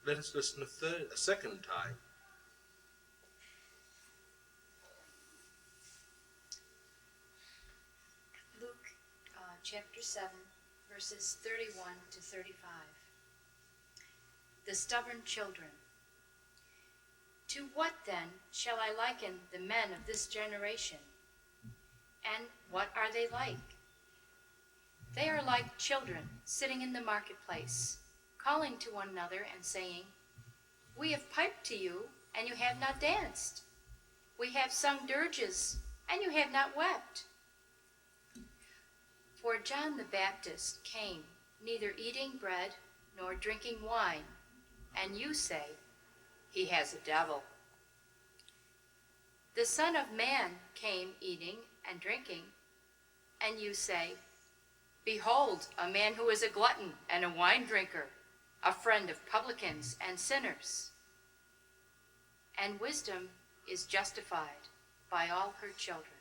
let us listen a second time. Luke chapter 7, verses 31 to 35. The stubborn children. To what then shall I liken the men of this generation? And what are they like? They are like children sitting in the marketplace, calling to one another and saying, We have piped to you, and you have not danced. We have sung dirges, and you have not wept. For John the Baptist came, neither eating bread nor drinking wine, and you say, He has a devil. The Son of Man came eating and drinking, and you say, Behold, a man who is a glutton and a wine drinker, a friend of publicans and sinners. And wisdom is justified by all her children.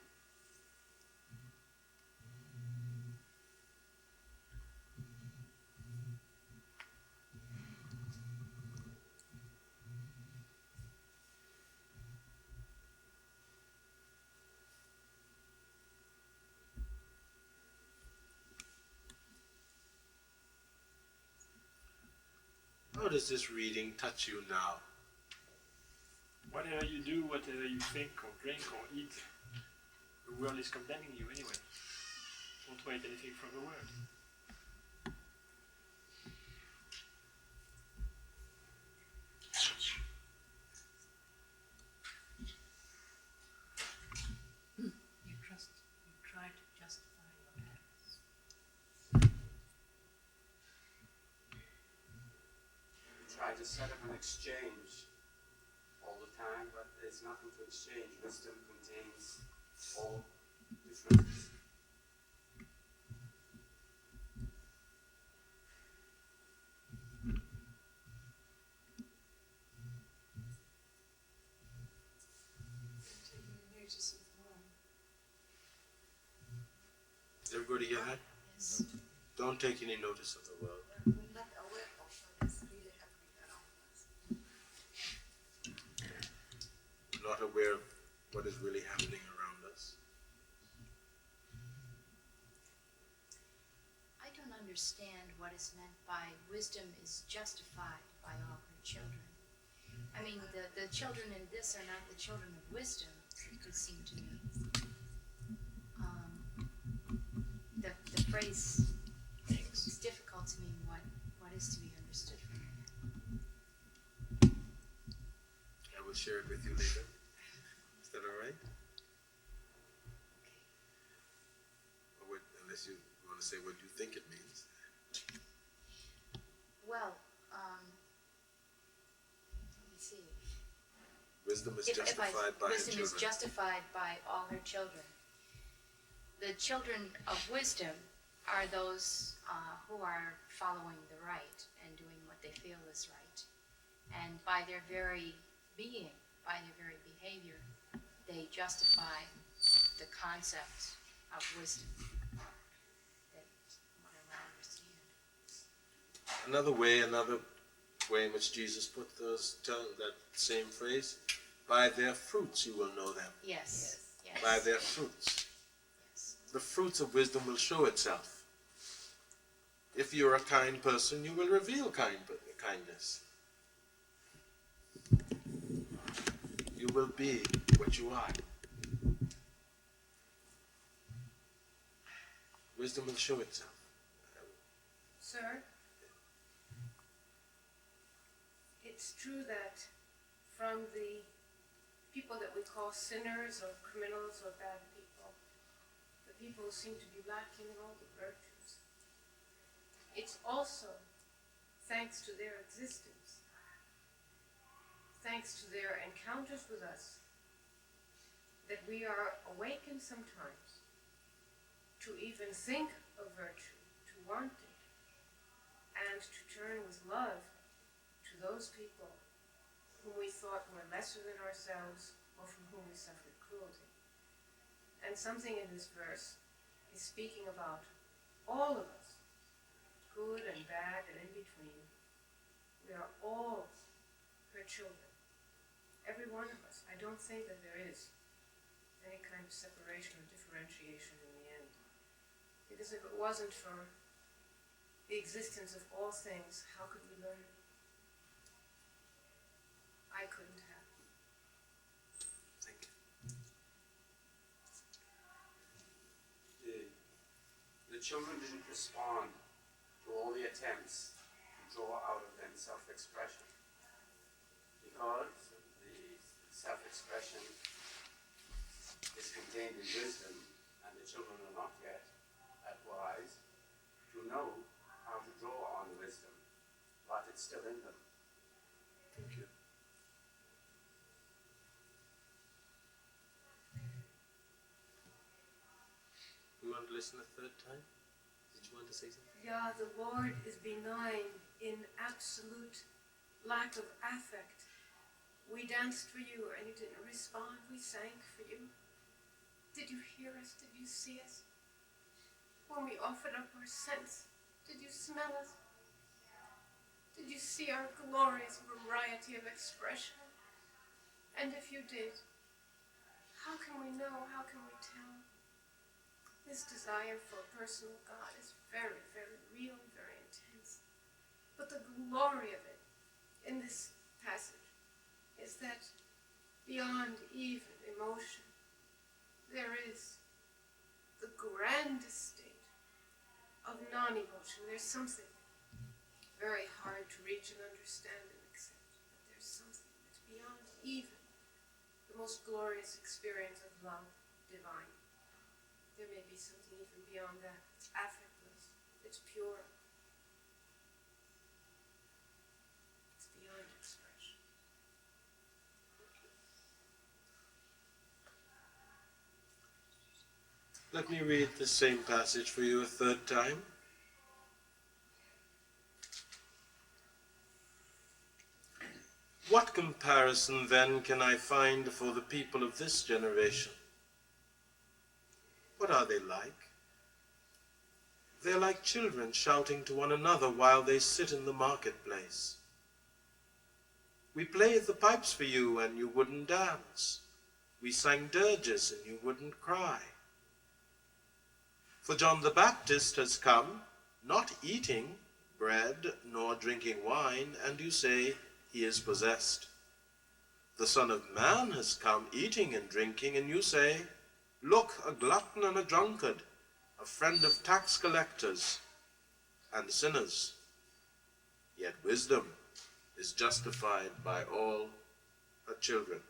How does this reading touch you now? Whatever you do, whatever you think or drink or eat, the world is condemning you anyway. Don't wait anything from the world. You try to justify your acts. Try to set up an exchange all the time, but there's nothing to exchange. Wisdom contains all differences. Is everybody hear that? Yes. Don't take any notice of the world. We're not aware of what is really happening around us. Not aware of what is really happening around us. I don't understand what is meant by wisdom is justified by all her children. I mean, the children in this are not the children of wisdom, it would seem to me. The phrase is difficult to me, what is to be understood from it. I will share it with you later. Is that all right? Or unless you want to say what you think it means. Well, let me see. Wisdom is Wisdom is children. justified by all her children. The children of wisdom are those who are following the right and doing what they feel is right. And by their very being, by their very behavior, they justify the concept of wisdom. That's what I understand. Another way in which Jesus put that same phrase, by their fruits you will know them. Yes. Yes. By their fruits. Yes. The fruits of wisdom will show itself. If you're a kind person, you will reveal kindness. You will be what you are. Wisdom will show itself. Sir, it's true that from the people that we call sinners or criminals or bad people, the people who seem to be lacking in all the virtues, it's also thanks to their existence, thanks to their encounters with us, that we are awakened sometimes to even think of virtue, to want it, and to turn with love to those people whom we thought were lesser than ourselves or from whom we suffered cruelty. And something in this verse is speaking about all of us, good and bad and in between. We are all children. Every one of us. I don't think that there is any kind of separation or differentiation in the end. Because if it wasn't for the existence of all things, how could we learn? I couldn't have. Thank you. The children didn't respond to all the attempts to draw out of them self-expression, because the self-expression is contained in wisdom, and the children are not yet that wise to know how to draw on wisdom, but it's still in them. Thank you. You want to listen a third time? Did you want to say something? Yeah, the Lord is benign in absolute lack of affect. We danced for you and you didn't respond. We sang for you. Did you hear us? Did you see us? When we offered up our scents, did you smell us? Did you see our glorious variety of expression? And if you did, how can we know? How can we tell? This desire for a personal God is very, very real, very intense. But the glory of it in this passage is that beyond even emotion, there is the grandest state of non-emotion. There's something very hard to reach and understand and accept, but there's something that's beyond even the most glorious experience of love divine. There may be something even beyond that. It's affectless. It's pure. It's beyond expression. Let me read the same passage for you a third time. What comparison then can I find for the people of this generation? What are they like? They are like children shouting to one another while they sit in the marketplace. We played the pipes for you and you wouldn't dance. We sang dirges and you wouldn't cry. For John the Baptist has come, not eating bread nor drinking wine, and you say he is possessed. The Son of Man has come eating and drinking, and you say, look, a glutton and a drunkard, a friend of tax collectors and sinners. Yet wisdom is justified by all her children.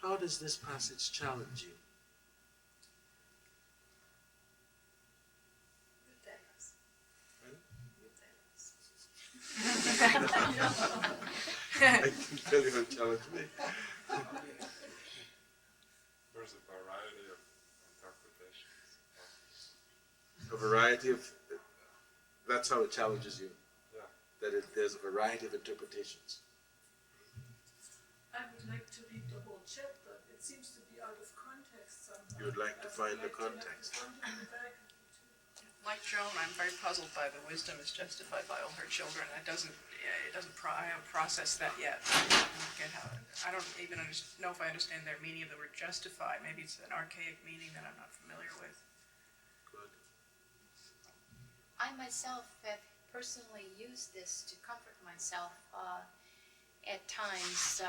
How does this passage challenge you? I can tell you how to challenge me. There's a variety of interpretations. A variety of, that's how it challenges you. Yeah. That there's a variety of interpretations. I would like to read the whole chapter. It seems to be out of context somehow. You would like to find the context. Like Joan, I'm very puzzled by the wisdom is justified by all her children. I haven't processed that yet. I don't even know if I understand their meaning of the word justify. Maybe it's an archaic meaning that I'm not familiar with. Good. I myself have personally used this to comfort myself at times.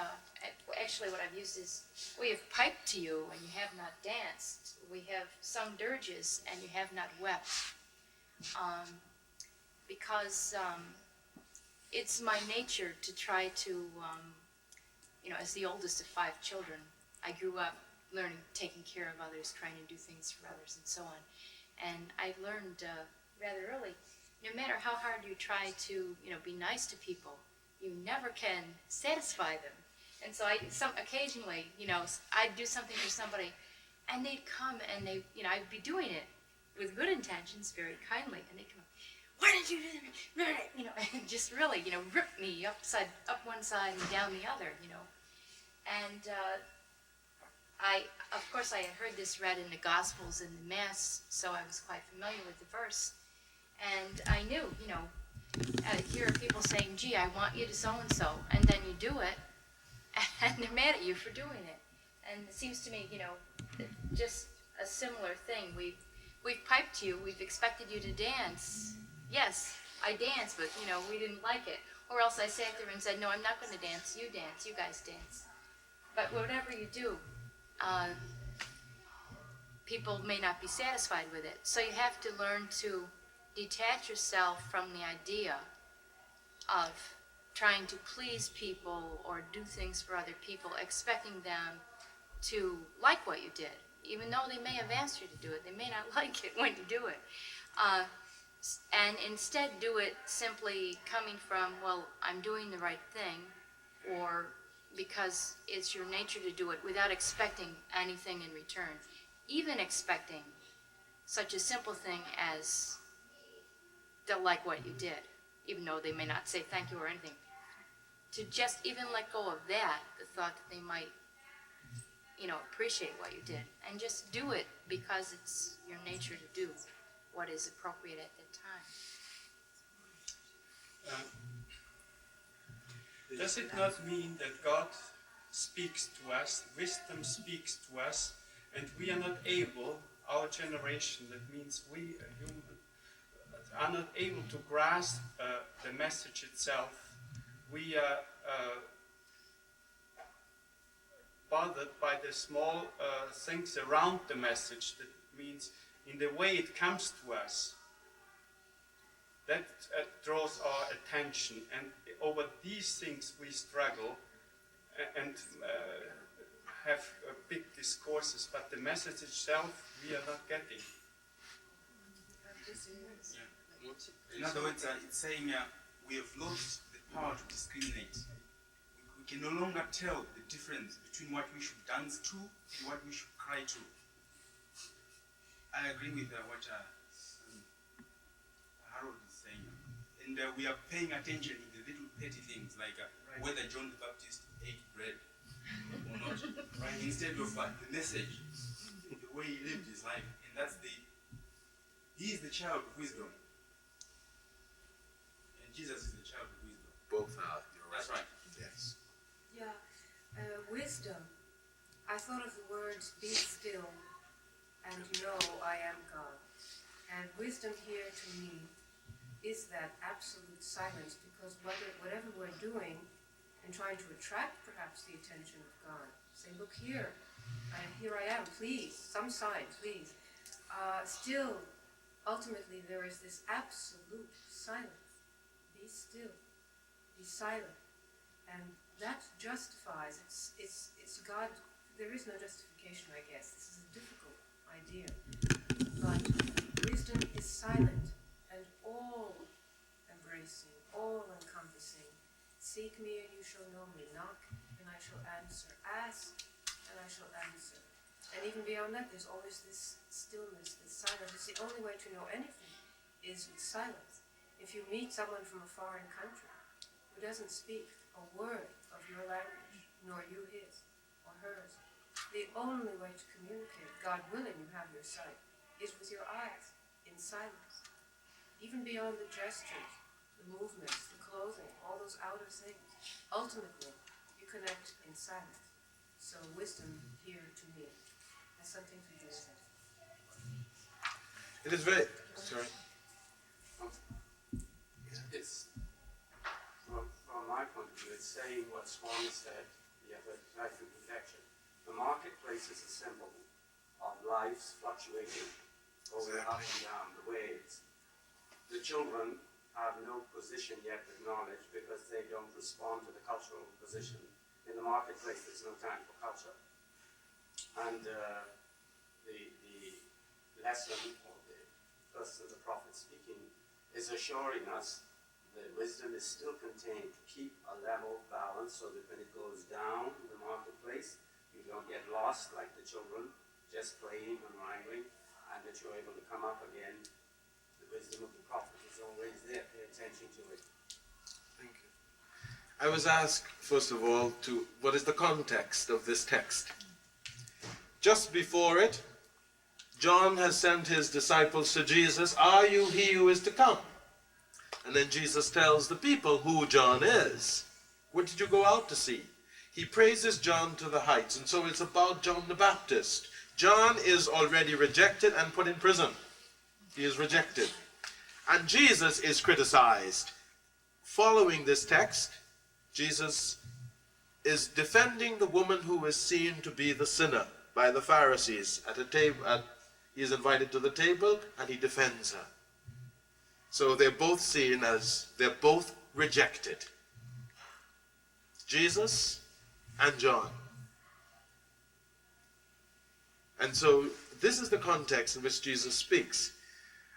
Actually, what I've used is, we have piped to you and you have not danced. We have sung dirges and you have not wept. Because it's my nature to try to, as the oldest of 5 children, I grew up learning, taking care of others, trying to do things for others, and so on. And I learned rather early, no matter how hard you try to, be nice to people, you never can satisfy them. And so occasionally, I'd do something for somebody, and they'd come and I'd be doing it with good intentions, very kindly, and they'd come up, why did you do that? And just really, rip me up one side and down the other, And Of course, I had heard this read in the Gospels in the Mass, so I was quite familiar with the verse. And I knew, here are people saying, gee, I want you to so-and-so, and then you do it, and they're mad at you for doing it. And it seems to me, just a similar thing. We've piped to you, we've expected you to dance. Yes, I danced, but, we didn't like it. Or else I sat there and said, no, I'm not going to dance, you guys dance. But whatever you do, people may not be satisfied with it. So you have to learn to detach yourself from the idea of trying to please people or do things for other people, expecting them to like what you did. Even though they may have asked you to do it, they may not like it when you do it. And instead do it simply coming from, well, I'm doing the right thing, or because it's your nature to do it without expecting anything in return. Even expecting such a simple thing as they'll like what you did, even though they may not say thank you or anything. To just even let go of that, the thought that they might, appreciate what you did, and just do it because it's your nature to do what is appropriate at that time. Does it not mean that God speaks to us, wisdom speaks to us, and we are not able, our generation, that means we are not able to grasp the message itself? We are bothered by the small things around the message. That means in the way it comes to us. That draws our attention, and over these things we struggle and have big discourses, but the message itself we are not getting. In other words, it's saying we have lost the power to discriminate. We can no longer tell the difference between what we should dance to and what we should cry to. I agree with what Harold is saying. And we are paying attention to the little petty things, like whether John the Baptist ate bread or not, right? Instead of the message, the way he lived his life. And that's he is the child of wisdom. And Jesus is the child of wisdom. Both are, you're right. That's right. Yes. Yeah, wisdom. I thought of the words, be still, and know I am God. And wisdom here to me is that absolute silence, because whatever we're doing and trying to attract perhaps the attention of God, say, look here, here I am, please, some sign, please. Still, ultimately, there is this absolute silence. Be still, be silent. And that justifies, it's God, there is no justification, I guess. This is a difficult idea. But wisdom is silent and all-embracing, all-encompassing. Seek me and you shall know me. Knock and I shall answer. Ask and I shall answer. And even beyond that, there's always this stillness, this silence. It's the only way to know anything is with silence. If you meet someone from a foreign country who doesn't speak a word of your language, nor you his or hers, the only way to communicate, God willing you have your sight, is with your eyes, in silence. Even beyond the gestures, the movements, the clothing, all those outer things, ultimately you connect in silence. So wisdom here to me has something to do with it. It is very, sorry. It's, from my point of view, it's saying what Swan said, the other life in perfection. The marketplace is a symbol of life's fluctuation, going up and down, the waves. The children have no position yet with knowledge because they don't respond to the cultural position. In the marketplace, there's no time for culture. And the lesson, or the person of the prophet speaking, is assuring us that wisdom is still contained to keep a level balance so that when it goes down in the marketplace, you don't get lost like the children, just playing and wrangling, and that you're able to come up again. The wisdom of the prophet is always there. Pay attention to it. Thank you. I was asked, first of all, what is the context of this text? Just before it, John has sent his disciples to Jesus, "Are you he who is to come?" And then Jesus tells the people who John is. What did you go out to see? He praises John to the heights, and so it's about John the Baptist. John is already rejected and put in prison. He is rejected. And Jesus is criticized. Following this text, Jesus is defending the woman who is seen to be the sinner by the Pharisees at a table. He is invited to the table and he defends her. So they're both seen as, they're both rejected. Jesus and John. And so this is the context in which Jesus speaks.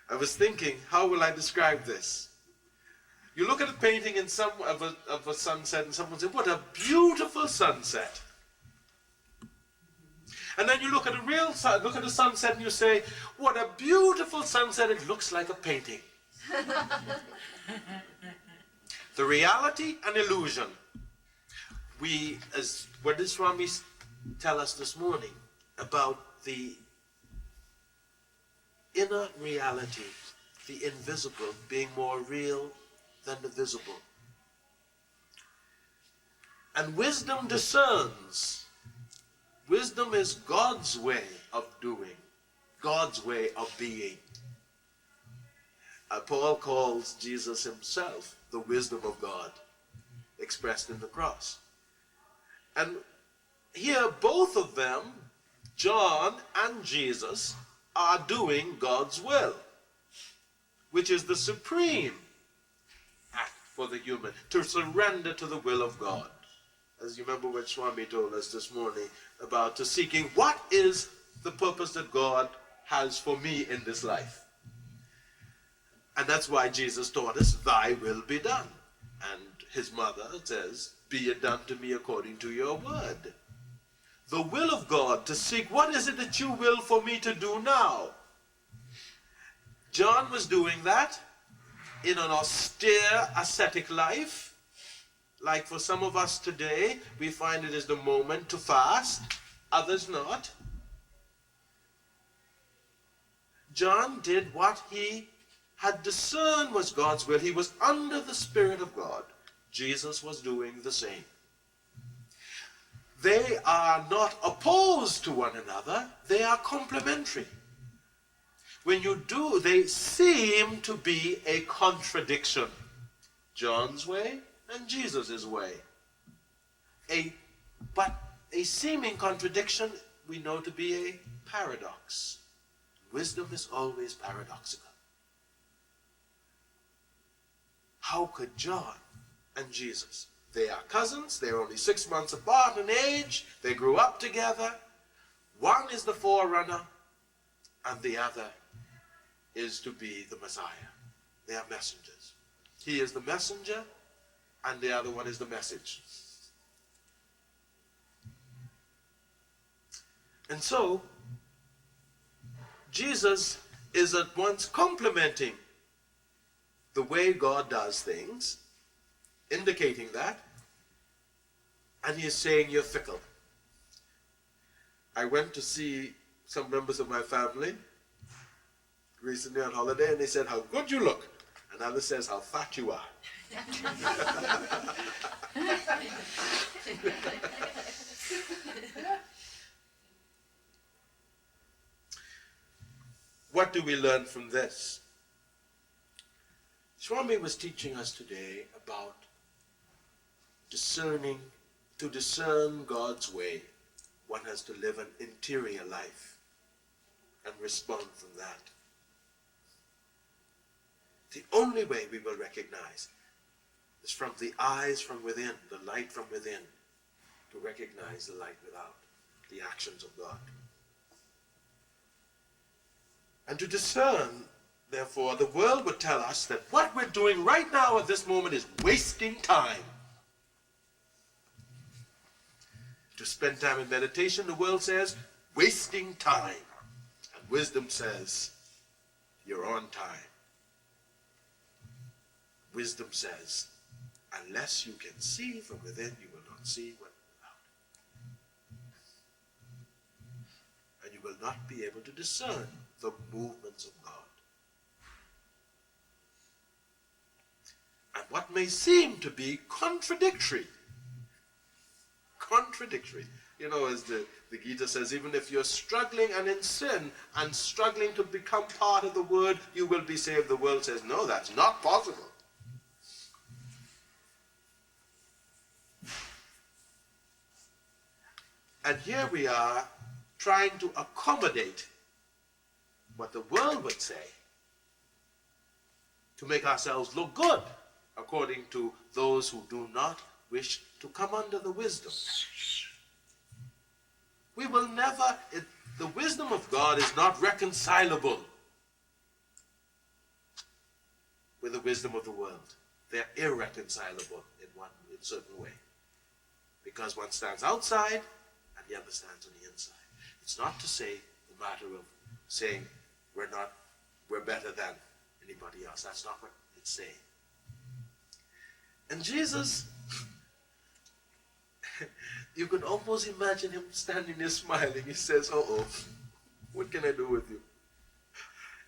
I was thinking, how will I describe this? You look at a painting in of a sunset and someone says, "What a beautiful sunset." And then you look at a sunset and you say, "What a beautiful sunset, it looks like a painting." The reality and illusion. What did Swami tell us this morning about the inner reality, the invisible being more real than the visible. And wisdom discerns. Wisdom is God's way of doing, God's way of being. Paul calls Jesus himself the wisdom of God, expressed in the cross. And here both of them, John and Jesus, are doing God's will, which is the supreme act for the human, to surrender to the will of God. As you remember what Swami told us this morning about to seeking what is the purpose that God has for me in this life. And that's why Jesus taught us, "Thy will be done." And his mother says, "Be it done to me according to your word." The will of God, to seek, what is it that you will for me to do now? John was doing that in an austere, ascetic life. Like for some of us today, we find it is the moment to fast, others not. John did what he had discerned was God's will. He was under the Spirit of God. Jesus was doing the same. They are not opposed to one another, they are complementary. When you do, they seem to be a contradiction. John's way and Jesus' way. But a seeming contradiction we know to be a paradox. Wisdom is always paradoxical. How could John and Jesus, they are cousins, they're only 6 months apart in age, they grew up together. One is the forerunner and the other is to be the Messiah. They are messengers. He is the messenger and the other one is the message. And so, Jesus is at once complementing the way God does things, indicating that, and he is saying you're fickle. I went to see some members of my family recently on holiday, and they said how good you look, and others says how fat you are. What do we learn from this? Swami was teaching us today about discerning. To discern God's way, one has to live an interior life and respond from that. The only way we will recognize is from the eyes from within, the light from within, to recognize the light without, the actions of God. And to discern, therefore, the world would tell us that what we're doing right now at this moment is wasting time. To spend time in meditation, the world says, wasting time. And wisdom says, you're on time. Wisdom says, unless you can see from within, you will not see what not be able to discern the movements of God. And what may seem to be contradictory, you know, as the Gita says, even if you're struggling and in sin and struggling to become part of the word, you will be saved. The world says, no, that's not possible. And here we are trying to accommodate what the world would say to make ourselves look good according to those who do not wish to come under the wisdom. We will never, the wisdom of God is not reconcilable with the wisdom of the world. They're irreconcilable in a certain way. Because one stands outside and the other stands on the inside. It's not to say the matter of saying we're better than anybody else. That's not what it's saying. And Jesus, you could almost imagine him standing there smiling. He says, uh-oh, what can I do with you?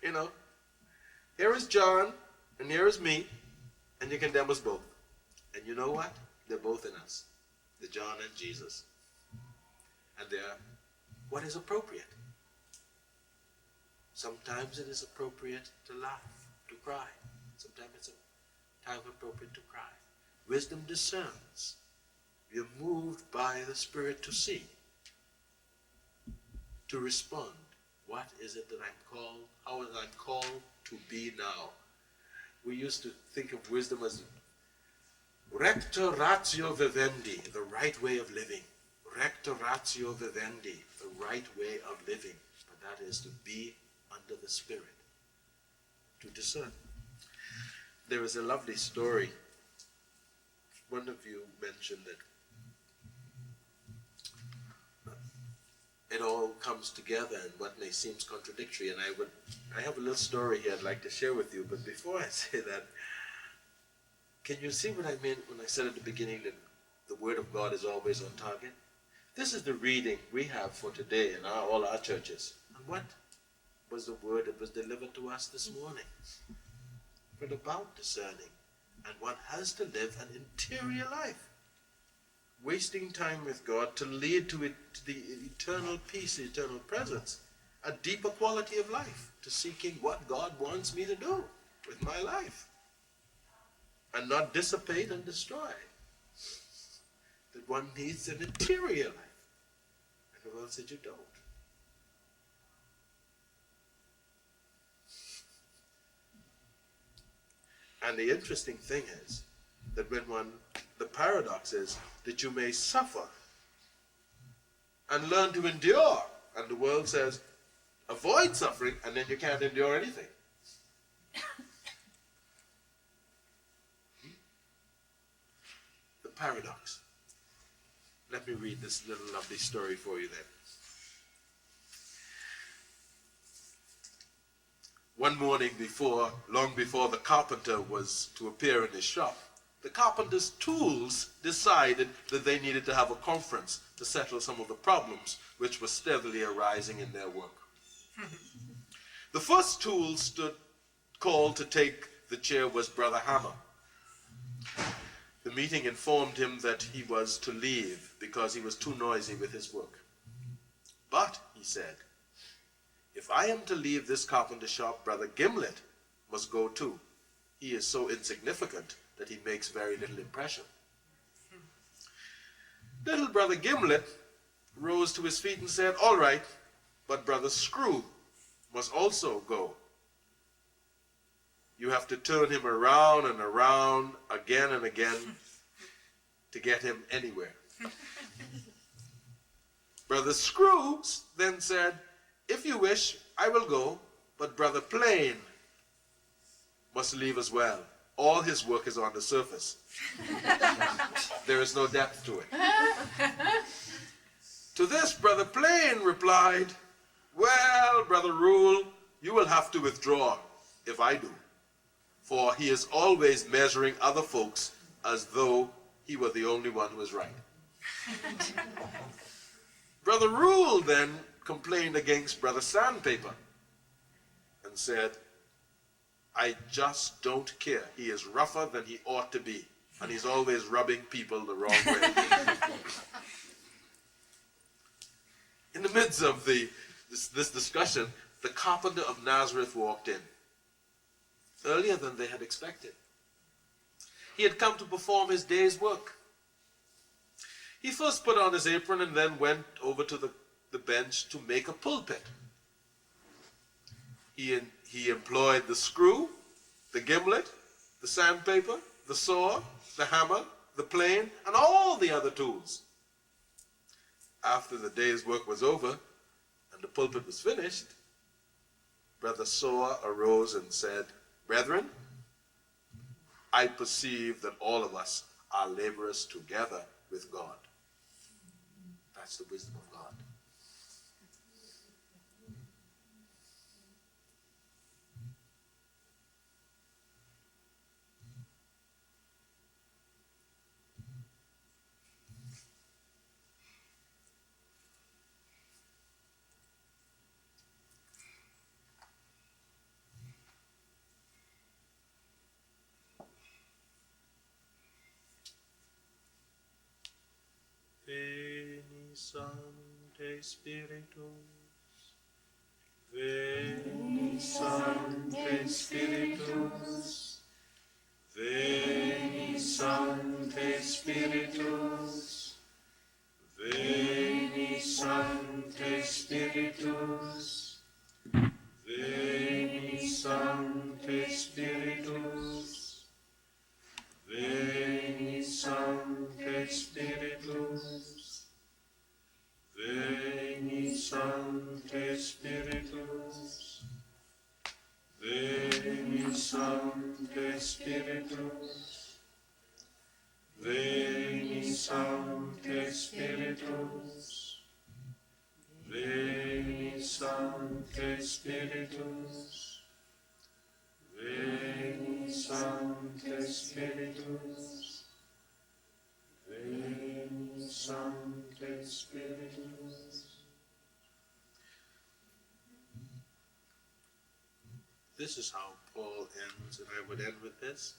You know, here is John and here is me, and you condemn us both. And you know what? They're both in us. The John and Jesus. And they're what is appropriate. Sometimes it is appropriate to laugh, to cry. Sometimes it's a time appropriate to cry. Wisdom discerns. You're moved by the Spirit to see, to respond. What is it that I'm called? How is I called to be now? We used to think of wisdom as recto ratio vivendi, the right way of living. Recto ratio vivendi, the right way of living. But that is to be under the Spirit, to discern. There is a lovely story. One of you mentioned that it all comes together in what may seem contradictory, and I have a little story here I'd like to share with you, but before I say that, can you see what I meant when I said at the beginning that the Word of God is always on target? This is the reading we have for today in all our churches. And what was the word that was delivered to us this morning? But about discerning, and one has to live an interior life, wasting time with God to lead to the eternal peace, the eternal presence, a deeper quality of life, to seeking what God wants me to do with my life, and not dissipate and destroy. That one needs an interior life, and the world said you don't. And the interesting thing is that the paradox is that you may suffer and learn to endure. And the world says, avoid suffering, and then you can't endure anything. The paradox. Let me read this little lovely story for you then. One morning long before the carpenter was to appear in his shop, the carpenter's tools decided that they needed to have a conference to settle some of the problems which were steadily arising in their work. The first tool called to take the chair was Brother Hammer. The meeting informed him that he was to leave because he was too noisy with his work. But, he said, if I am to leave this carpenter shop, Brother Gimlet must go too. He is so insignificant that he makes very little impression. Little Brother Gimlet rose to his feet and said, all right, but Brother Screw must also go. You have to turn him around and around again and again to get him anywhere. Brother Screw then said, if you wish, I will go, but Brother Plain must leave as well. All his work is on the surface. There is no depth to it. To this, Brother Plain replied, well, Brother Rule, you will have to withdraw if I do, for he is always measuring other folks as though he were the only one who is right. Brother Rule then complained against Brother Sandpaper and said, I just don't care. He is rougher than he ought to be, and he's always rubbing people the wrong way. In the midst of this discussion, the carpenter of Nazareth walked in, earlier than they had expected. He had come to perform his day's work. He first put on his apron and then went over to the bench to make a pulpit. He employed the screw, the gimlet, the sandpaper, the saw, the hammer, the plane, and all the other tools. After the day's work was over and the pulpit was finished, Brother Saw arose and said, Brethren, I perceive that all of us are laborers together with God. That's the wisdom of God. Veni Sancte Spiritus, Veni Sancte Spiritus, Veni Sancte Spiritus, Veni Sancte Spiritus, Veni Sancte Spiritus, Veni Sancte Spiritus, Veni Sancte Spiritus, Veni Sancte Spiritus, Veni Sancte Spiritus, Veni Sancte Spiritus, Veni Sancte Spiritus, Veni Sancte Spiritus. This is how Paul ends, and I would end with this.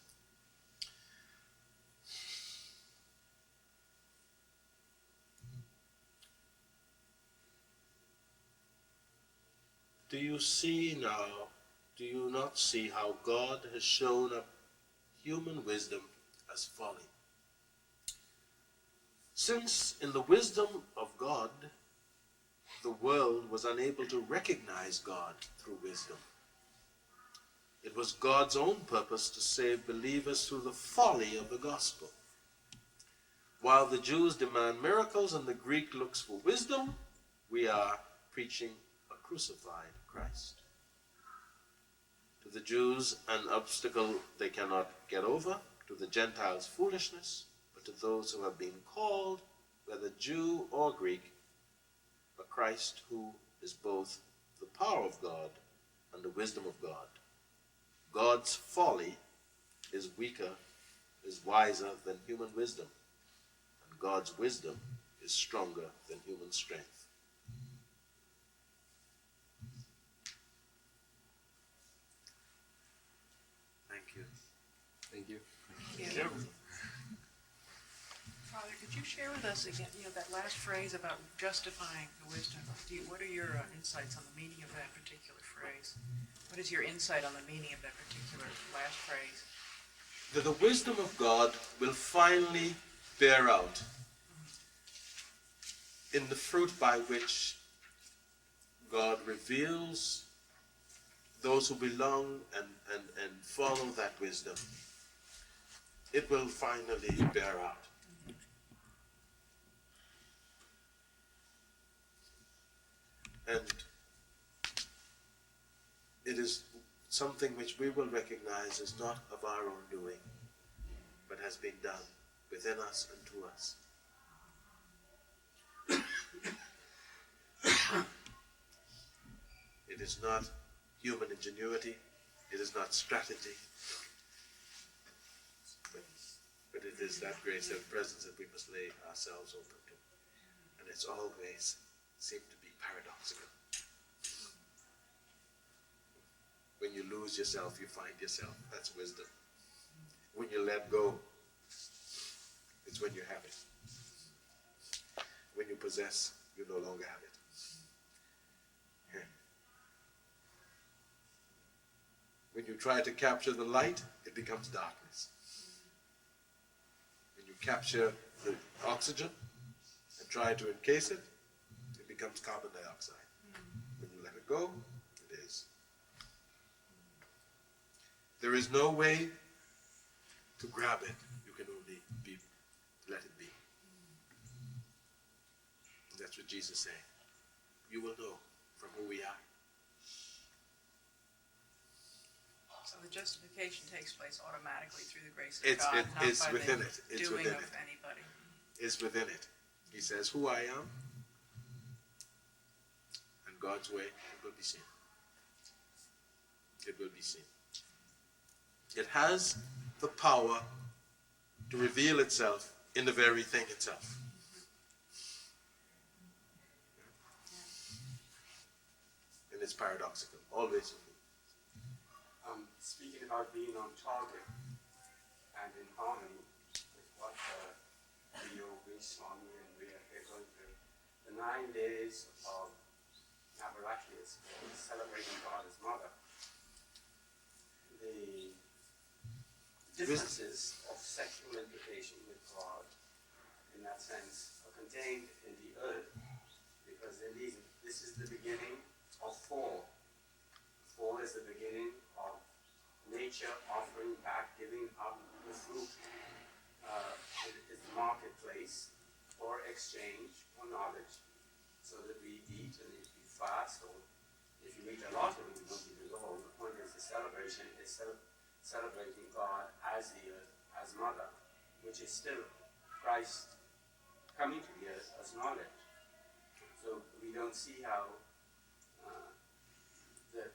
Do you see now, do you not see how God has shown up human wisdom as folly? Since in the wisdom of God, the world was unable to recognize God through wisdom. It was God's own purpose to save believers through the folly of the gospel. While the Jews demand miracles and the Greek looks for wisdom, we are preaching a crucified Christ. To the Jews, an obstacle they cannot get over, to the Gentiles, foolishness, but to those who have been called, whether Jew or Greek, a Christ who is both the power of God and the wisdom of God. God's folly is weaker, is wiser than human wisdom, and God's wisdom is stronger than human strength. Thank you. Thank you. Thank you. Father, could you share with us again, that last phrase about justifying the wisdom? What are your insights on the meaning of that particular phrase? What is your insight on the meaning of that particular last phrase? That the wisdom of God will finally bear out in the fruit by which God reveals those who belong and follow that wisdom. It will finally bear out. And it is something which we will recognize is not of our own doing, but has been done within us and to us. It is not human ingenuity, it is not strategy, but it is that grace and presence that we must lay ourselves open to. And it's always seemed to be paradoxical. When you lose yourself, you find yourself. That's wisdom. When you let go, it's when you have it. When you possess, you no longer have it. Yeah. When you try to capture the light, it becomes darkness. When you capture the oxygen and try to encase it, it becomes carbon dioxide. When you let it go, it is. There is no way to grab it. You can only let it be. And that's what Jesus is saying. You will know from who we are. So the justification takes place automatically through the grace of It's God, not it's by within the it. It's doing within of it. anybody. It's within it. He says, who I am, and God's way, it will be seen. It will be seen. It has the power to reveal itself in the very thing itself. And it's paradoxical, always. Speaking about being on target and in harmony with what Dyall, Swami, and we are going through, the 9 days of Navaratri is celebrating God as Mother. The differences of sexual implication with God, in that sense, are contained in the earth, because indeed this is the beginning of fall. Fall is the beginning of nature offering back, giving up the fruit. It is the marketplace for exchange for knowledge, so that we eat, and if you fast, or if you eat a lot, or you don't eat at all. The point is the celebration is celebrating God as the earth, as mother, which is still Christ coming to the earth as knowledge. So we don't see how,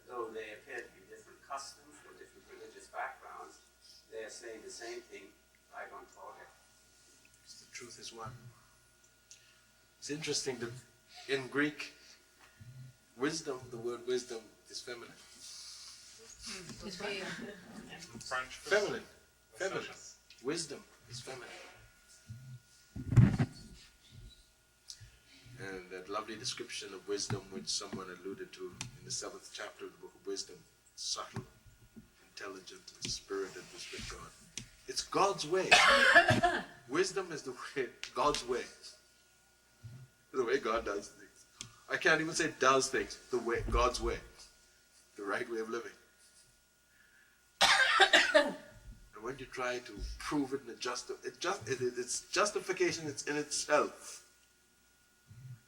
though they appear to be different customs or different religious backgrounds, they are saying the same thing right on target. The truth is one. It's interesting that in Greek, wisdom, the word wisdom is feminine. French. Feminine. Feminine. Wisdom is feminine. And that lovely description of wisdom which someone alluded to in the 7th chapter of the book of Wisdom, subtle, intelligent, and spirited was with God. It's God's way. Wisdom is the way, God's way. The way God does things. I can't even say does things, the way, God's way. The right way of living. And when you try to prove it and it's justification, it's in itself.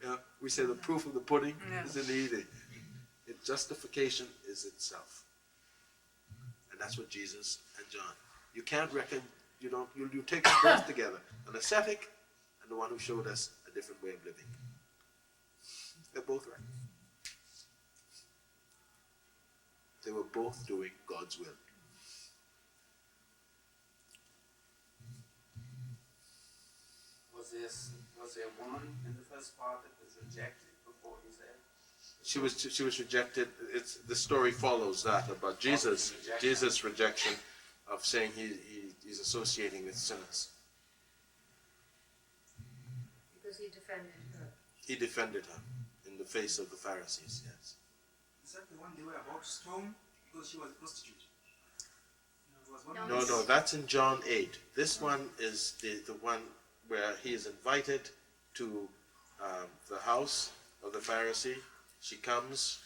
Yeah, we say the proof of the pudding is in the eating. Justification is itself. And that's what Jesus and John. You can't reckon, you take them both together. An ascetic and the one who showed us a different way of living. They're both right. They were both doing God's will. Was there a woman in the first part that was rejected before he said? She was rejected. The story follows that about Jesus' rejection of saying he's associating with sinners. Because he defended her. He defended her in the face of the Pharisees, yes. Is that the one they were about to stone because she was a prostitute? No, that's in John 8. This one is the one where he is invited to the house of the Pharisee. She comes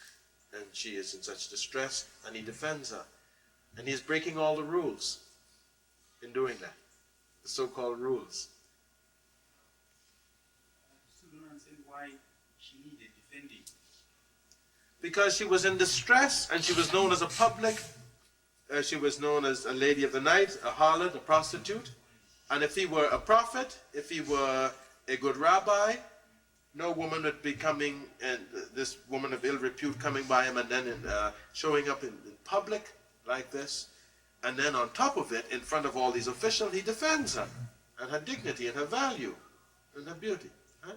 and she is in such distress and he defends her. And he's breaking all the rules in doing that, the so-called rules. I still don't understand why she needed defending. Because she was in distress and she was known as a public, she was known as a lady of the night, a harlot, a prostitute. And if he were a prophet, if he were a good rabbi, no woman would be coming, and this woman of ill repute coming by him and then showing up in public like this. And then on top of it, in front of all these officials, he defends her and her dignity and her value and her beauty. Huh?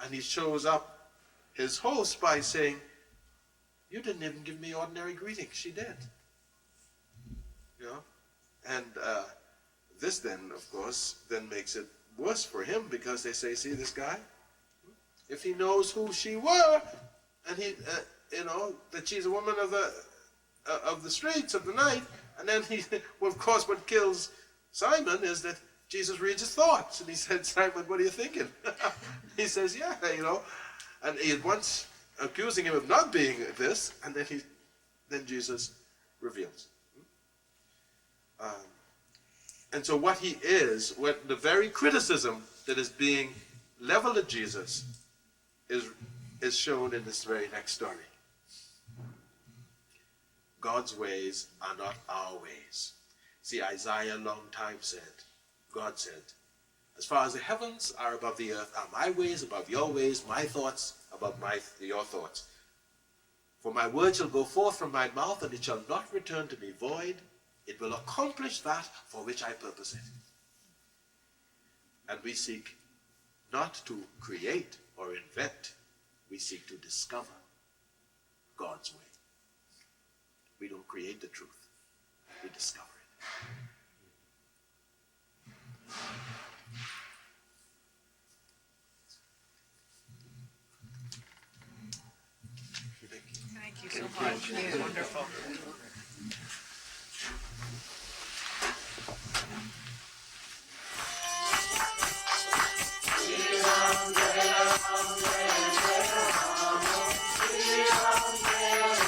And he shows up his host by saying, you didn't even give me ordinary greeting. She did. You know? And this then, of course, then makes it worse for him, because they say, see this guy? If he knows who she were, and he, that she's a woman of the streets of the night, and then he, well, of course, what kills Simon is that Jesus reads his thoughts, and he said, Simon, what are you thinking? He says, yeah, and he at once accusing him of not being this, and then Jesus reveals. And so what he is, what the very criticism that is being leveled at Jesus is shown in this very next story. God's ways are not our ways. See, Isaiah a long time said, God said, as far as the heavens are above the earth, are my ways above your ways, my thoughts above your thoughts. For my word shall go forth from my mouth, and it shall not return to me void. It will accomplish that for which I purpose it. And we seek not to create or invent. We seek to discover God's way. We don't create the truth. We discover it. Thank you so much. It was wonderful. Jai Ram, Jai Ram, Jai Ram, Jai Ram, Jai Ram.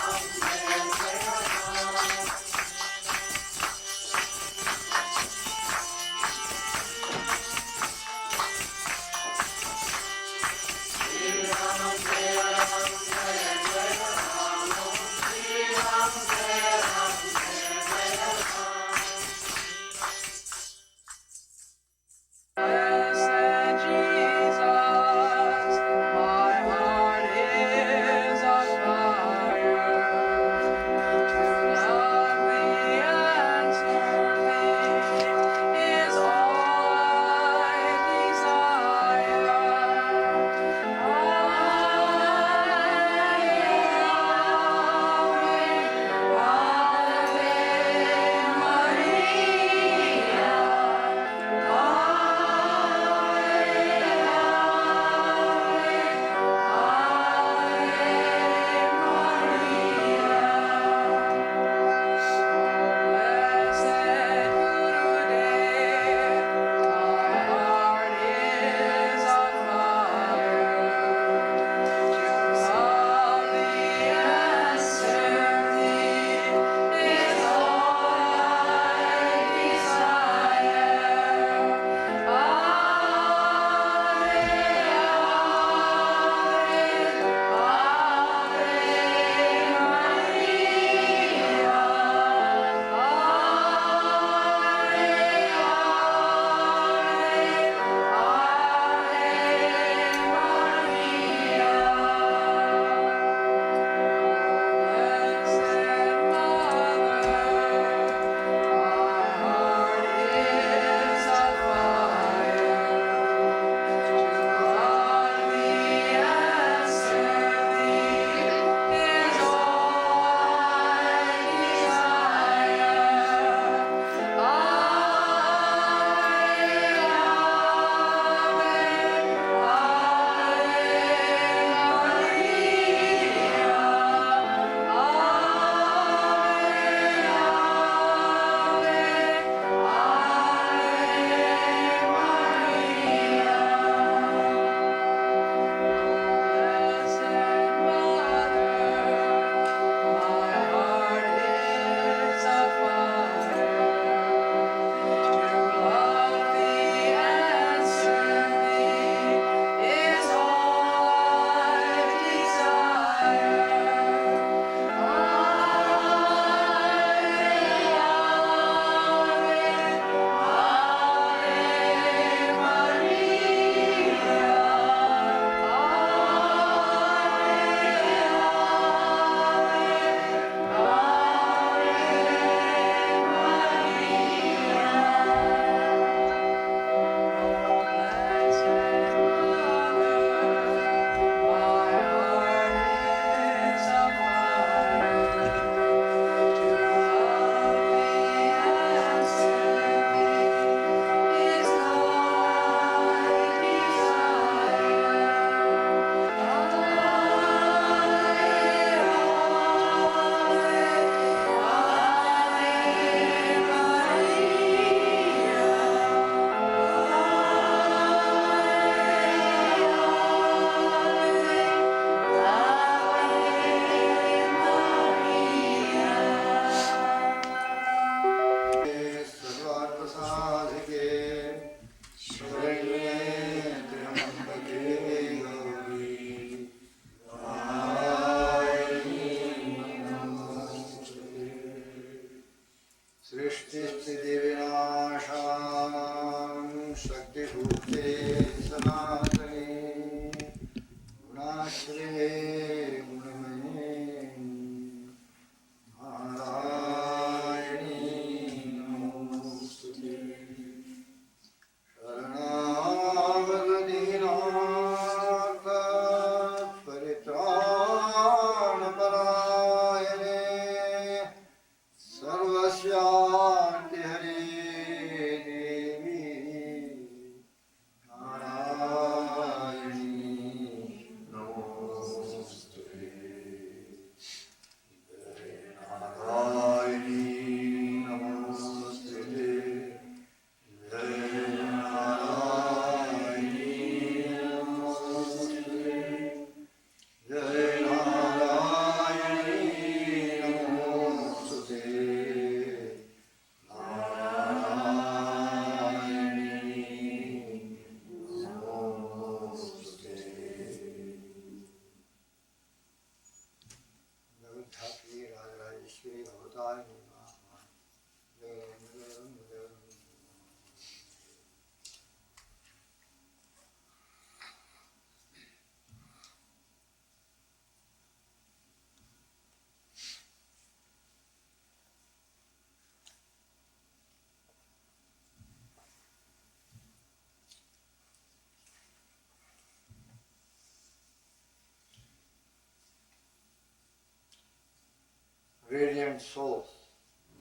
radiant souls,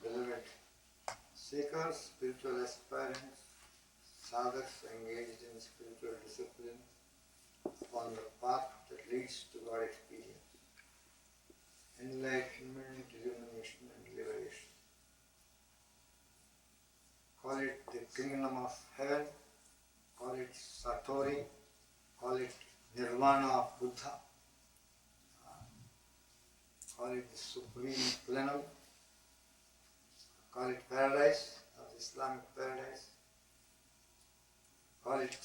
beloved seekers, spiritual aspirants, sadhaks engaged in spiritual discipline on the path that leads to God experience, enlightenment, illumination and liberation. Call it the kingdom of heaven, call it Satori, call it Nirvana of Buddha, call it the supreme plenum, call it paradise, or the Islamic paradise, call it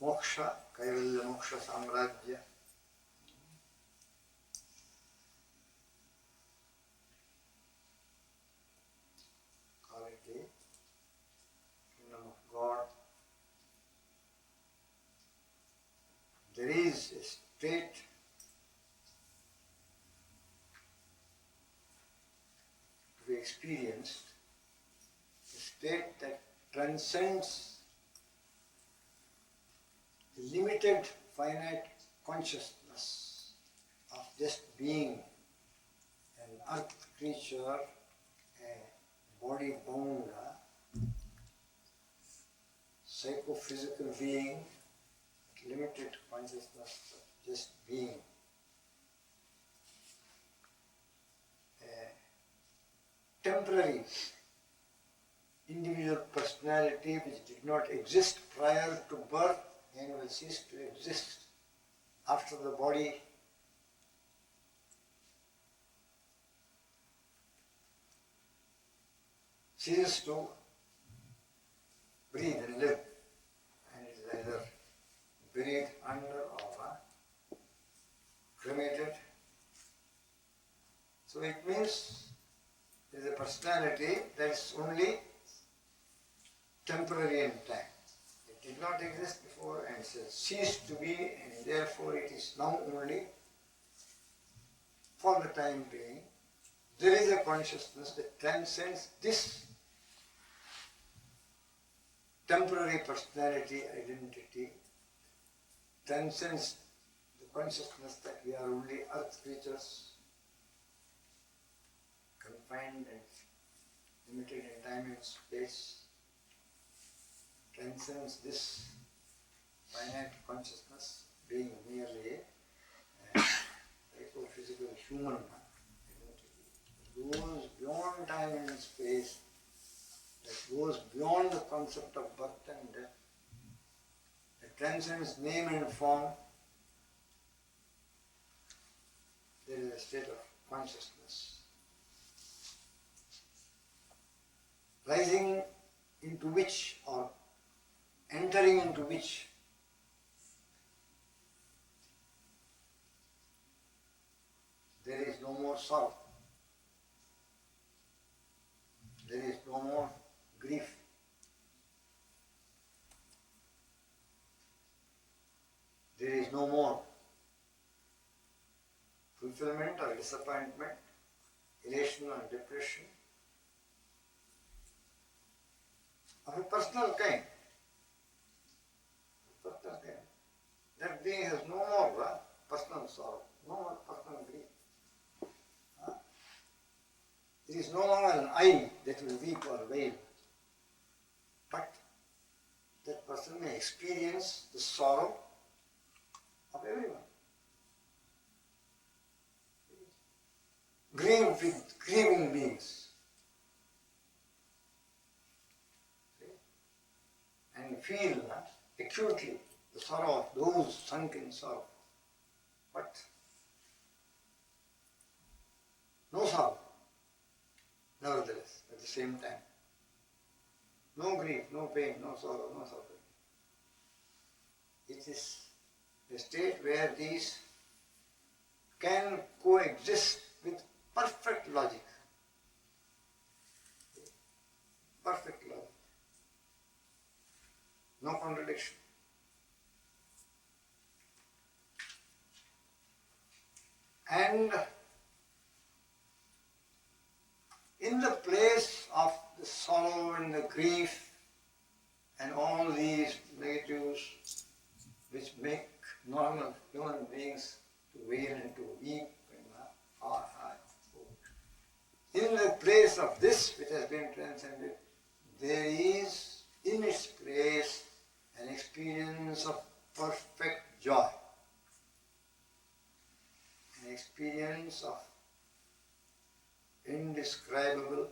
moksha, Kaivalya moksha samrajya. Call it the kingdom of God. There is a state to be experienced, a state that transcends the limited finite consciousness of just being an earth creature, a body bound psychophysical being, limited consciousness of just being. A temporary individual personality which did not exist prior to birth and will cease to exist after the body ceases to breathe and live, and it is either buried under or cremated. So it means there is a personality that is only temporary in time. It did not exist before and it has ceased to be, and therefore it is now only for the time being. There is a consciousness that transcends this temporary personality identity, transcends the consciousness that we are only earth creatures, confined and limited in time and space, transcends this finite consciousness being merely a psychophysical human identity. It goes beyond time and space, that goes beyond the concept of birth and death, that transcends name and form. There is a state of consciousness, rising into which, or entering into which, there is no more sorrow, there is no more grief, there is no more fulfillment or disappointment, elation or depression of a personal kind. That being has no more personal sorrow, no more personal grief. There is no longer an I that will weep or wail, but that person may experience the sorrow of everyone. Grieve with grieving beings. And feel acutely the sorrow of those sunk in sorrow. But no sorrow, nevertheless, at the same time. No grief, no pain, no sorrow, no suffering. It is a state where these can coexist with perfect logic. Perfect logic. No contradiction. And in the place of the sorrow and the grief and all these negatives which make normal human beings to wail and to weep and has been transcended, there is in its place an experience of perfect joy, an experience of indescribable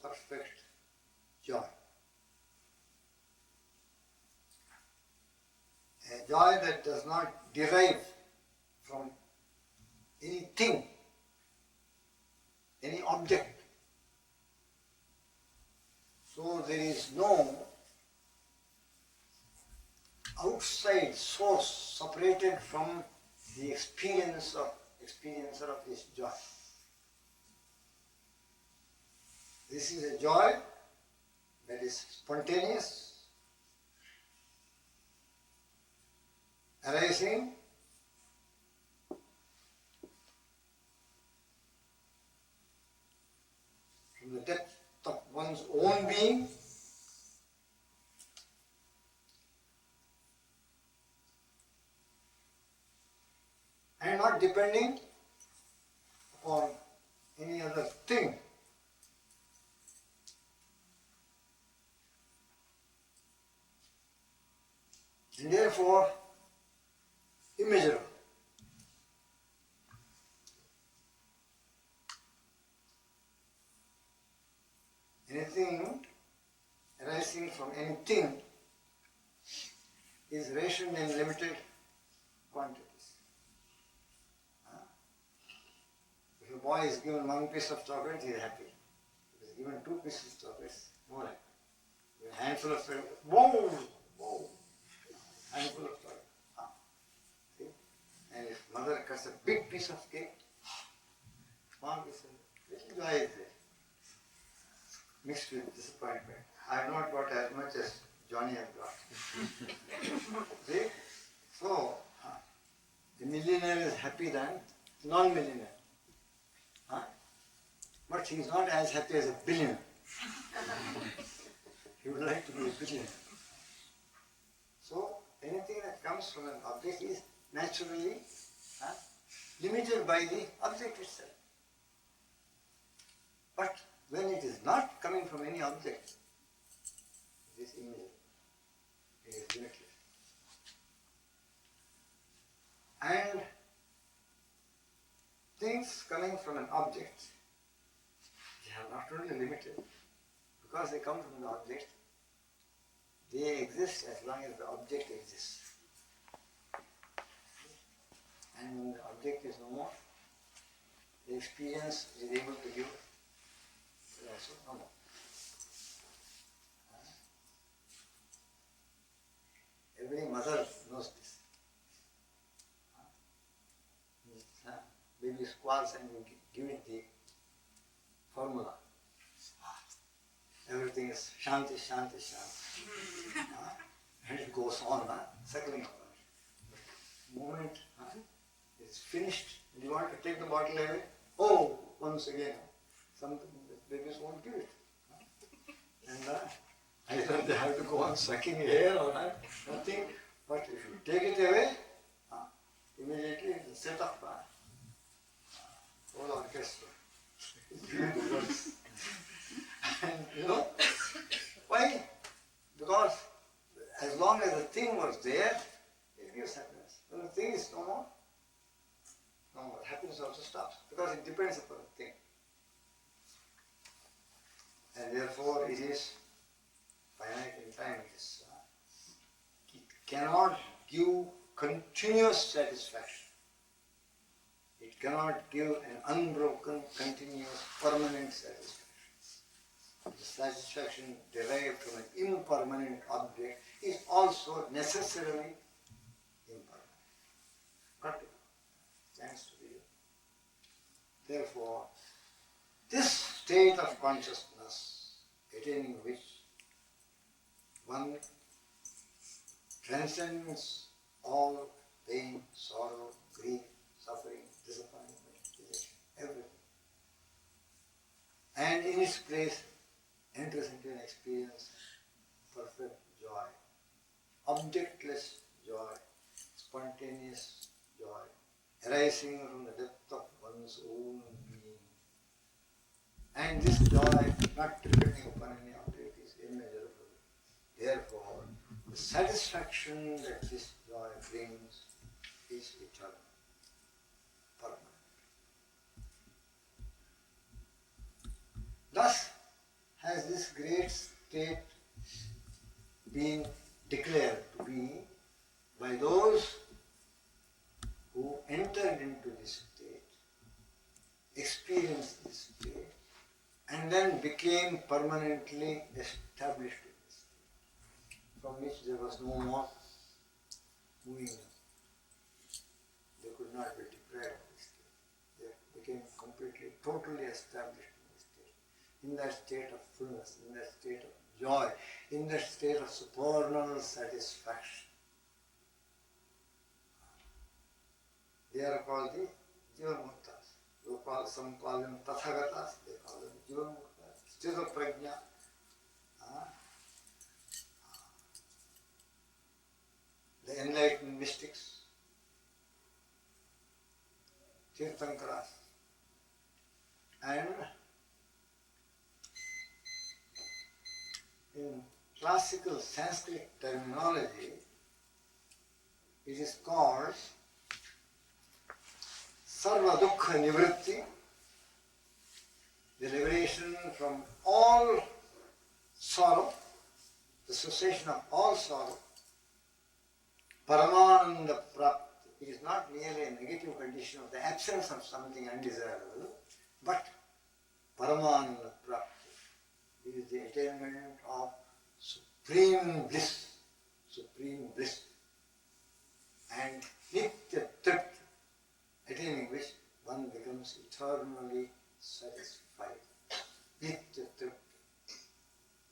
perfect joy. A joy that does not derive from anything, any object. So there is no outside source separated from the experiencer of this joy. This is a joy that is spontaneous, arising from the depth of one's own being, and not depending upon any other thing. And therefore immeasurable. Anything arising from anything is rationed in limited quantities. If a boy is given one piece of chocolate, he is happy. If he is given 2 pieces of chocolate, more happy. If a handful of chocolate, whoa, handful of chocolate. See? And if mother cuts a big piece of cake, small piece of little joy is there, mixed with disappointment. I have not got as much as Johnny has got. See? So, the millionaire is happy than non-millionaire. But he is not as happy as a billionaire. He would like to be a billionaire. So, anything that comes from an object is naturally limited by the object itself. But when it is not coming from any object, it is immeasurable. It is limitless. And things coming from an object, they are not only limited, because they come from the object, they exist as long as the object exists. And when the object is no more, the experience is able to give also no more. Every mother knows this. Baby squalls and you give it the formula. Everything is shanti, shanti, shanti. And it goes on, suckling on. The moment it is finished, and you want to take the bottle away, once again, something that babies won't give it. And either they have to go on sucking air or nothing, but if you take it away, immediately it will set up whole orchestra. Doing the works. And why? Because as long as the thing was there, it gives happiness. When the thing is no more, happiness also stops, because it depends upon the thing. And therefore it is finite in time. It cannot give continuous satisfaction. It cannot give an unbroken, continuous, permanent satisfaction. The satisfaction derived from an impermanent object is also necessarily impermanent. Not thanks to you. Therefore, this state of consciousness, attaining which one transcends all pain, sorrow, grief, suffering, disappointment, rejection, everything. And in its place enters into an experience of perfect joy, objectless joy, spontaneous joy, arising from the depth of one's own being. And and this joy, not depending upon any object, is immeasurable. Therefore, the satisfaction that this joy brings is eternal, permanent. Thus has this great state been declared to be by those who entered into this state, experienced this state, and then became permanently established in this state, from which there was no more moving. They could not be deprived of this state. They became completely, totally established in this state, in that state of fullness, in that state of joy, in that state of supernal satisfaction. They are called the Jivanmuktas. Some call them Tathagatas, they call them Jivanmuktas, Sthira Prajna. The enlightened mystics, Tirthankaras. And in classical Sanskrit terminology, it is called Sarva Dukkha Nivritti, the liberation from all sorrow, the cessation of all sorrow. Paramananda Prapti. It is not merely a negative condition of the absence of something undesirable, but Paramananda Prapti. It is the attainment of supreme bliss, and Nitya Tripti, attaining which one becomes eternally satisfied. Nitya Tripti.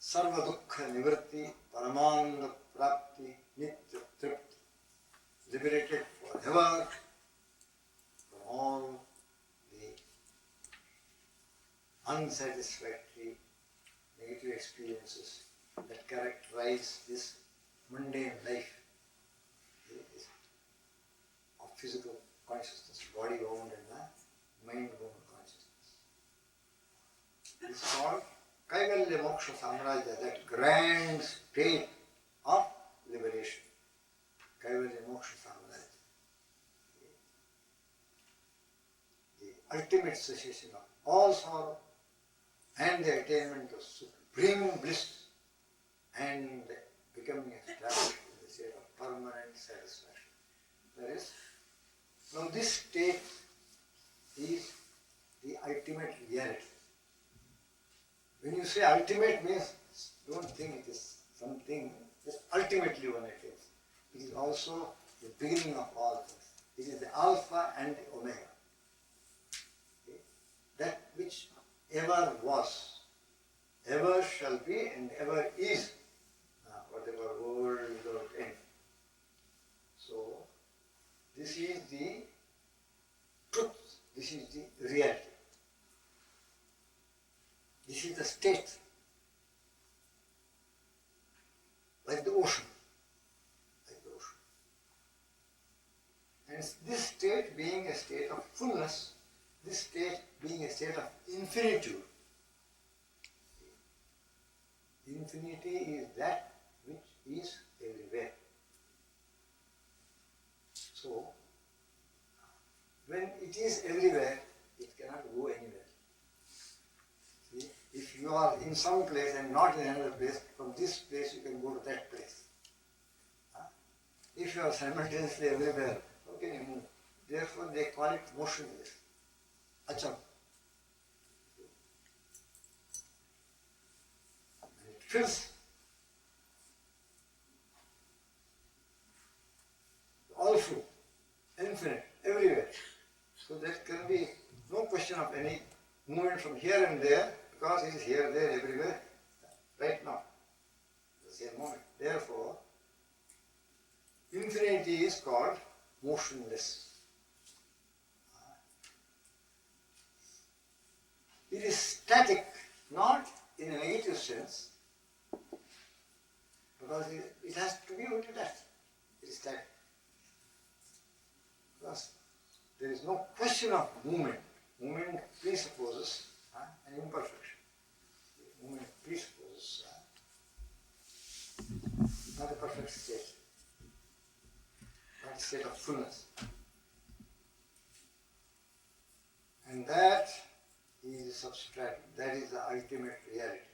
Sarva Dukkha Nivritti, Paramananda Prapti, Nitya Tripti. Liberated forever from all the unsatisfactory negative experiences that characterize this mundane life of physical consciousness, body-owned and mind-owned consciousness. It is called Kaivalya Moksha Samrajya, that grand state of liberation. Kaivalya Moksha Samrajya. The ultimate cessation of all sorrow and the attainment of supreme bliss and becoming established in the state of permanent satisfaction. That is, now this state is the ultimate reality. When you say ultimate means, don't think it is something that ultimately one attains. It is also the beginning of all things. It is the Alpha and the Omega. Okay? That which ever was, ever shall be, and ever is, whatever world without end. So, this is the truth, this is the reality. This is the state, like the ocean. And this state being a state of fullness, this state being a state of infinitude. Infinity is that which is everywhere. So, when it is everywhere, it cannot go anywhere. See, if you are in some place and not in another place, from this place you can go to that place. If you are simultaneously everywhere, how can you move? Therefore they call it motionless. Acham. It fills all full, infinite, everywhere. So there can be no question of any movement from here and there, because it is here, there, everywhere, right now. The same moment. Therefore, infinity is called motionless. It is static, not in a negative sense, because it has to be only that. It is static. Because there is no question of movement. Movement presupposes and imperfection. The movement presupposes not a perfect state, but a state of fullness. And that is substract, that is the ultimate reality.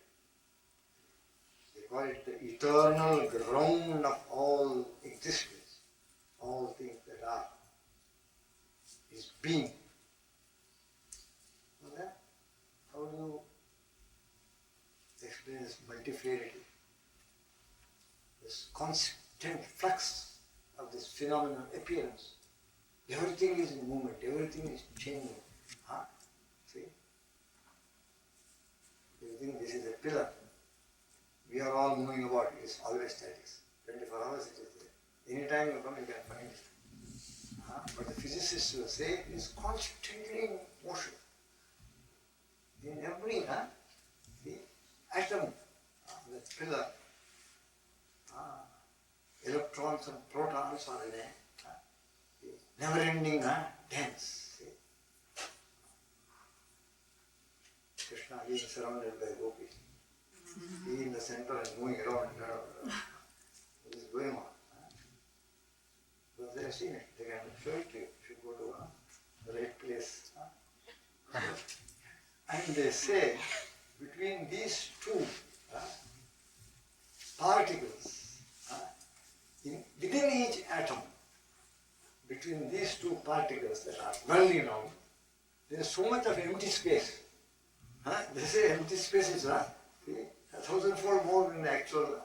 They call it the eternal ground of all existence, all things that are, is being. So then, how do you explain this multifarity, this constant flux of this phenomenal appearance? Everything is in movement, everything is changing. See? You think this is a pillar. We are all moving about, it is always static. 24 hours it is there. Anytime you come, you can find it. But the physicists will say it is constantly in motion. In every the atom, the pillar, electrons and protons are in a never-ending dance. Krishna being surrounded by gopis. He in the center and moving around. What is going on? Because they have seen it. They can show it to you if you go to the right place. And they say between these two particles, within each atom, between these two particles that are whirling around, there is so much of empty space. They say empty space is 1,000-fold more than the actual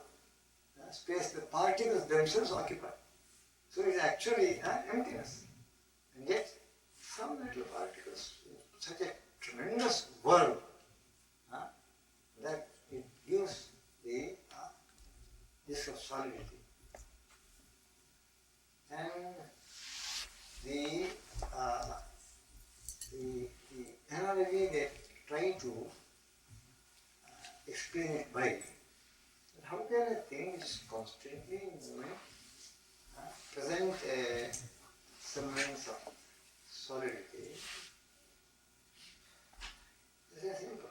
space the particles themselves occupy. So it is actually emptiness. And yet, some little particles, such a tremendous world, that it gives the this of solidity. And the analogy they try to explain it by how can a thing which is constantly in movement present a semblance of solidity? This is simple.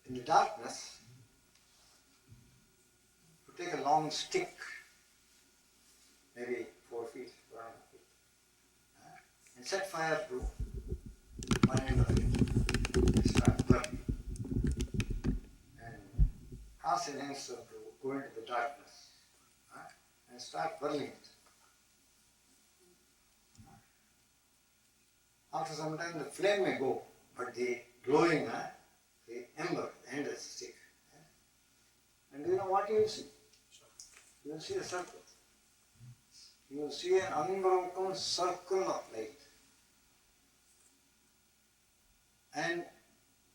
In the darkness, you take a long stick, maybe 4 feet, 4.5 feet, and set fire to one end of it. Start burning. And ask an youngster to go into the darkness and start burning it. After some time the flame may go, but the glowing, the ember, the end of the stick. And do you know what you will see? You will see a circle. You will see an unbroken circle of light. And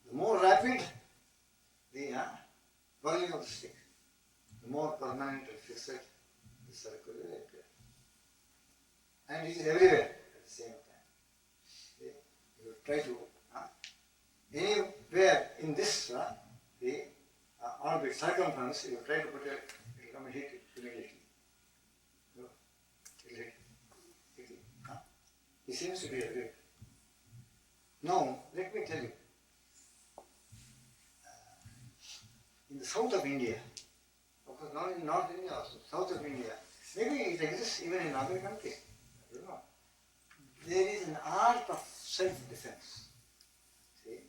the more rapid the burning of the stick, the more permanent and fixed the circle will appear. And it is everywhere at the same time. You try to, anywhere in this, the orbit circumference, you try to put it, it will come and hit it immediately. It will hit it. It seems to be everywhere. Now, let me tell you, in the south of India, of course not in North India also, south of India, maybe it exists even in other countries, I don't know. There is an art of self-defense. See?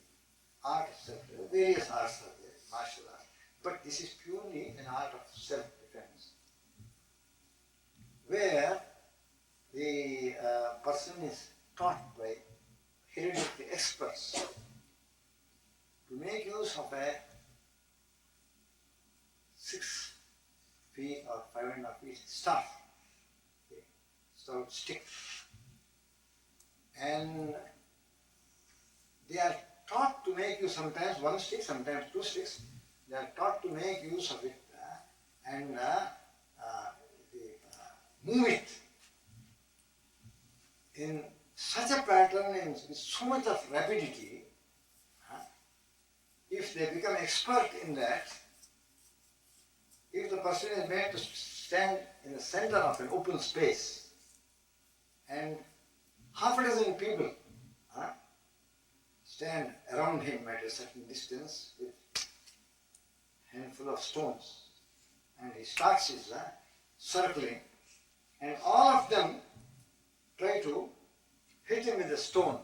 Art of self-defense. Various arts are there, martial arts. But this is purely an art of self-defense, where the person is taught by hereditary experts to make use of a 6 feet or 5.5 feet staff, stout stick. And they are taught to make use sometimes one stick, sometimes 2 sticks. They are taught to make use of it and move it in such a pattern and with so much of rapidity. If they become expert in that, if the person is made to stand in the center of an open space and half a dozen people stand around him at a certain distance with a handful of stones. And he starts his circling, and all of them try to hit him with a stone.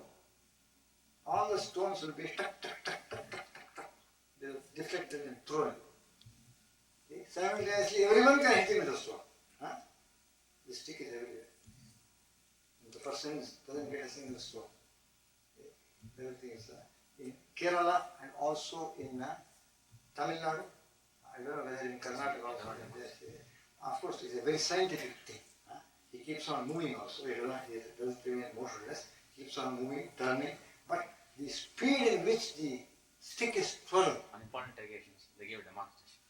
All the stones will be tuck, tuck, tuck, tuck, tuck, tuck, tuck. They will deflected and thrown. See? Simultaneously, everyone can hit him with a stone. Huh? The stick is everywhere. And the person doesn't get a single stone. See? Everything is in Kerala and also in Tamil Nadu. I don't know whether in Karnataka also. Of course, it's a very scientific thing. Huh? He keeps on moving also. He doesn't remain motionless. Keeps on moving, turning. But the speed in which the stick is thrown. On important occasions, they give a demonstration.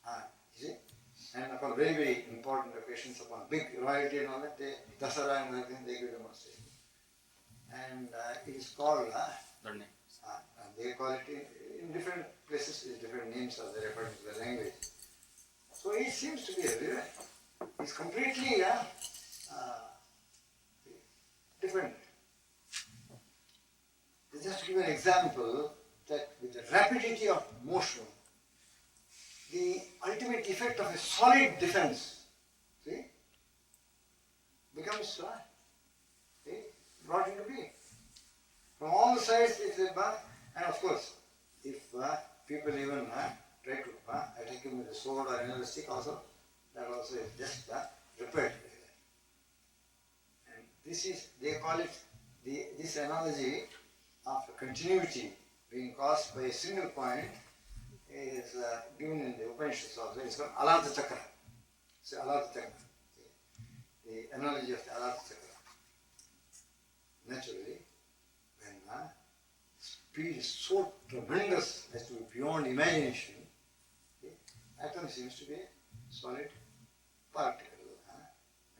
You see? And upon very, very important occasions, upon big royalty and all that, Dasara and everything, they give demonstration. And it is called, they call it in different places, different names are there according to the language. So it seems to be everywhere. It's completely different. Just to give an example, that with the rapidity of motion, the ultimate effect of a solid defense, see, becomes brought into being. From all the sides, it's and of course, if people even try to attack him with a sword or another stick also, that also is just repaired. And this is, they call it, this analogy of continuity being caused by a single point is given in the Upanishads also. It's called Aladha Chakra. It's Aladha Chakra. The analogy of the Aladha Chakra. Naturally, when speed is so tremendous as to be beyond imagination, the atom seems to be a solid particle.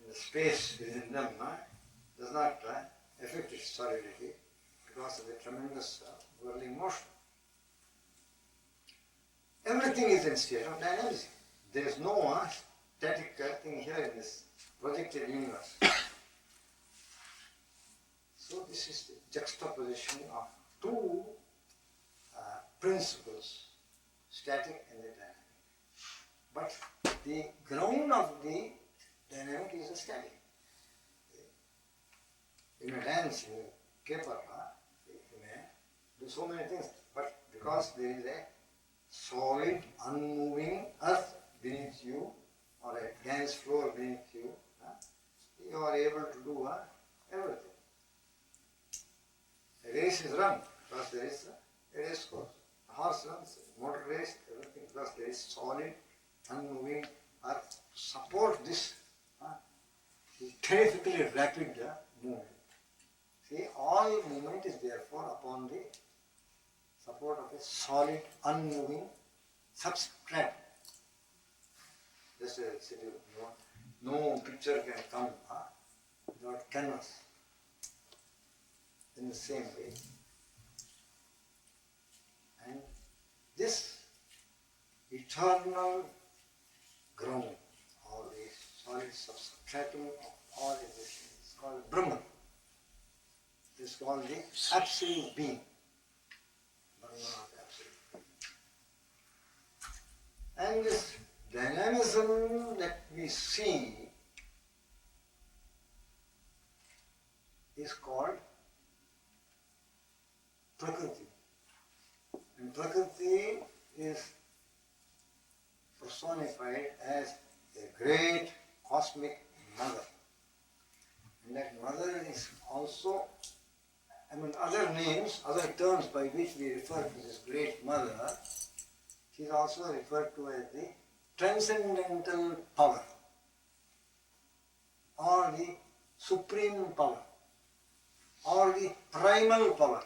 And the space within them does not affect its solidity because of the tremendous whirling motion. Everything is in state of dynamism. There is no static thing here in this projected universe. So this is the juxtaposition of two principles, static and the dynamic. But the ground of the dynamic is a static. In a dance, in a caper, you may do so many things, but because there is a solid, unmoving earth beneath you, or a dance floor beneath you, you are able to do everything. A race is run because there is a race course. A horse runs, a motor race, everything, because there is solid, unmoving earth to support this terrifically rapid movement. See, all movement is therefore upon the support of a solid, unmoving substrate. Just as no picture can come without canvas. In the same way. And this eternal ground, or the solid substratum of all existence, is called Brahman. It is called the absolute being. Brahman of the absolute being. And this dynamism that we see is called Prakriti. And Prakriti is personified as a great cosmic mother. And that mother is also, among other names, other terms by which we refer to this great mother, she is also referred to as the transcendental power, or the supreme power, or the primal power.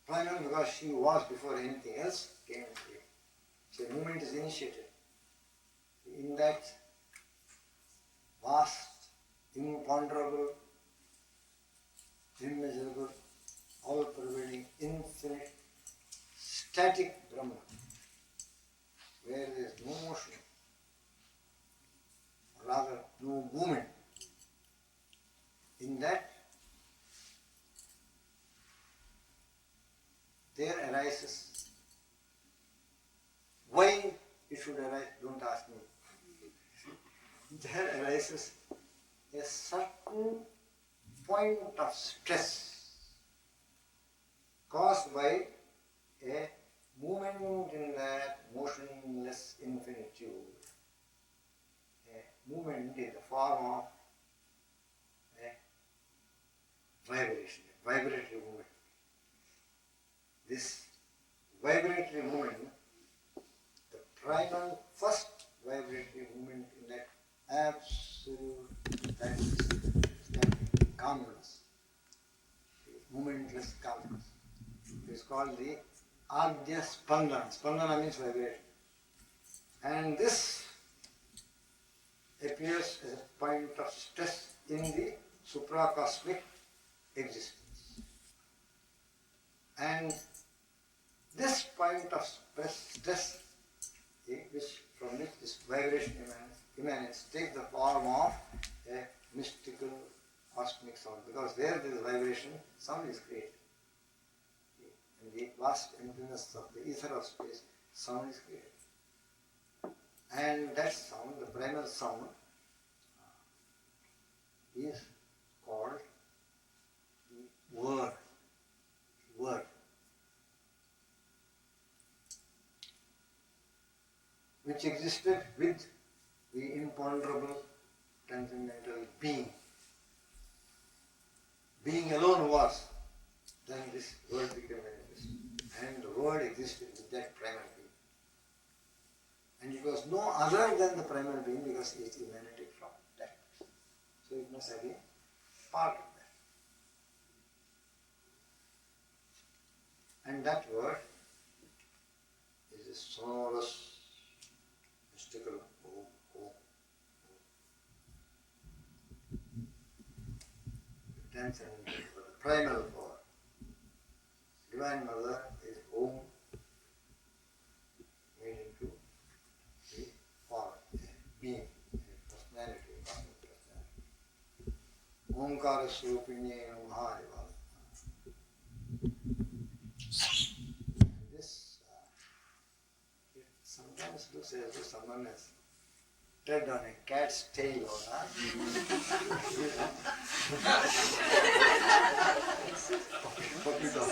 Primal because she was before anything else came into being. So a movement is initiated. In that vast, imponderable, immeasurable, all-pervading, infinite, static Brahman, where there is no motion, rather no movement. In that arises. Why it should arise, don't ask me. There arises a certain point of stress caused by a movement in that motionless infinitude. A movement in the form of a vibration, a vibratory movement. This vibratory movement, the primal first vibratory movement in that absolute calmness, momentless calmness, is called the Adya Spandana. Spandana means vibration. And this appears as a point of stress in the supracosmic existence. And this point of stress, from which this vibration emanates, takes the form of a mystical cosmic sound. Because where there is vibration, sound is created. In the vast emptiness of the ether of space, sound is created. And that sound, the primal sound, is called the word. Word. Which existed with the imponderable transcendental being. Being alone was, then this word became manifest. And the word existed with that primal being. And it was no other than the primal being because it emanated from that. So it must have been part of that. And that word is a sonorous, mystical Om, Om, Om. The transcendental, the primal power. Divine Mother is Om made into the form, a being, a personality, a cosmic personality. Omkara Swarupinye Mahadeva. This, it sometimes looks as though someone has tread on a cat's tail or puppy dog.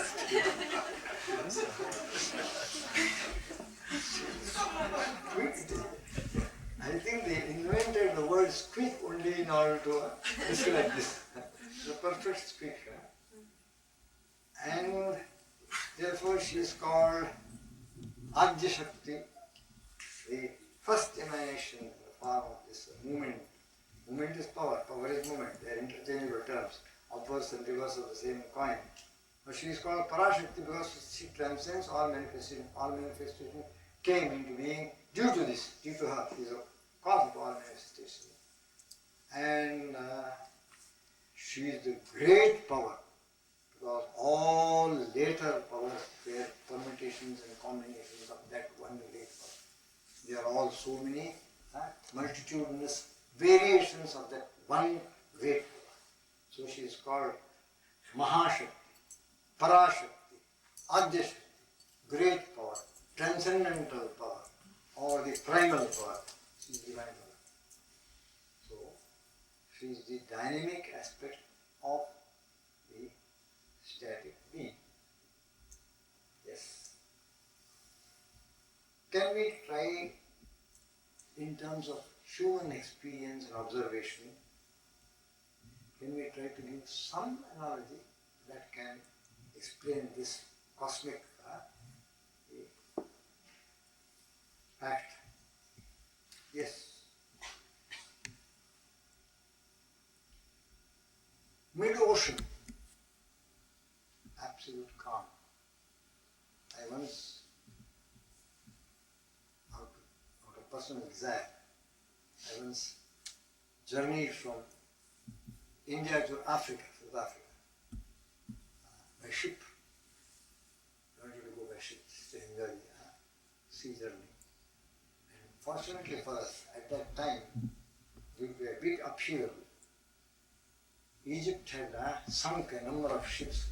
I think they invented the word squeak only in order to describe this. The perfect squeak. And therefore she is called Adya Shakti, the first emanation in the form of this movement. Movement is power, power is movement. They are interchangeable terms, upwards and reverse of the same coin. But she is called Parashakti because she transcends all manifestation. All manifestation came into being due to this, due to her. She is a cause of all manifestation. And she is the great power because all later powers were permutations and combinations of that one great power. There are all so many multitudinous variations of that one great power. So she is called Mahashakti, Parashakti, Adyashakti, great power, transcendental power, or the primal power. She is divine power. So she is the dynamic aspect of the static being. Yes. Can we try in terms of human experience and observation, can we try to give some analogy that can explain this cosmic fact? Yes. Mid-ocean, absolute calm. I once, out of personal desire, I once journeyed from India to Africa, South Africa, by ship. I wanted to go by ship to enjoy the sea journey. And fortunately for us, at that time, due to a big upheaval, Egypt had sunk a number of ships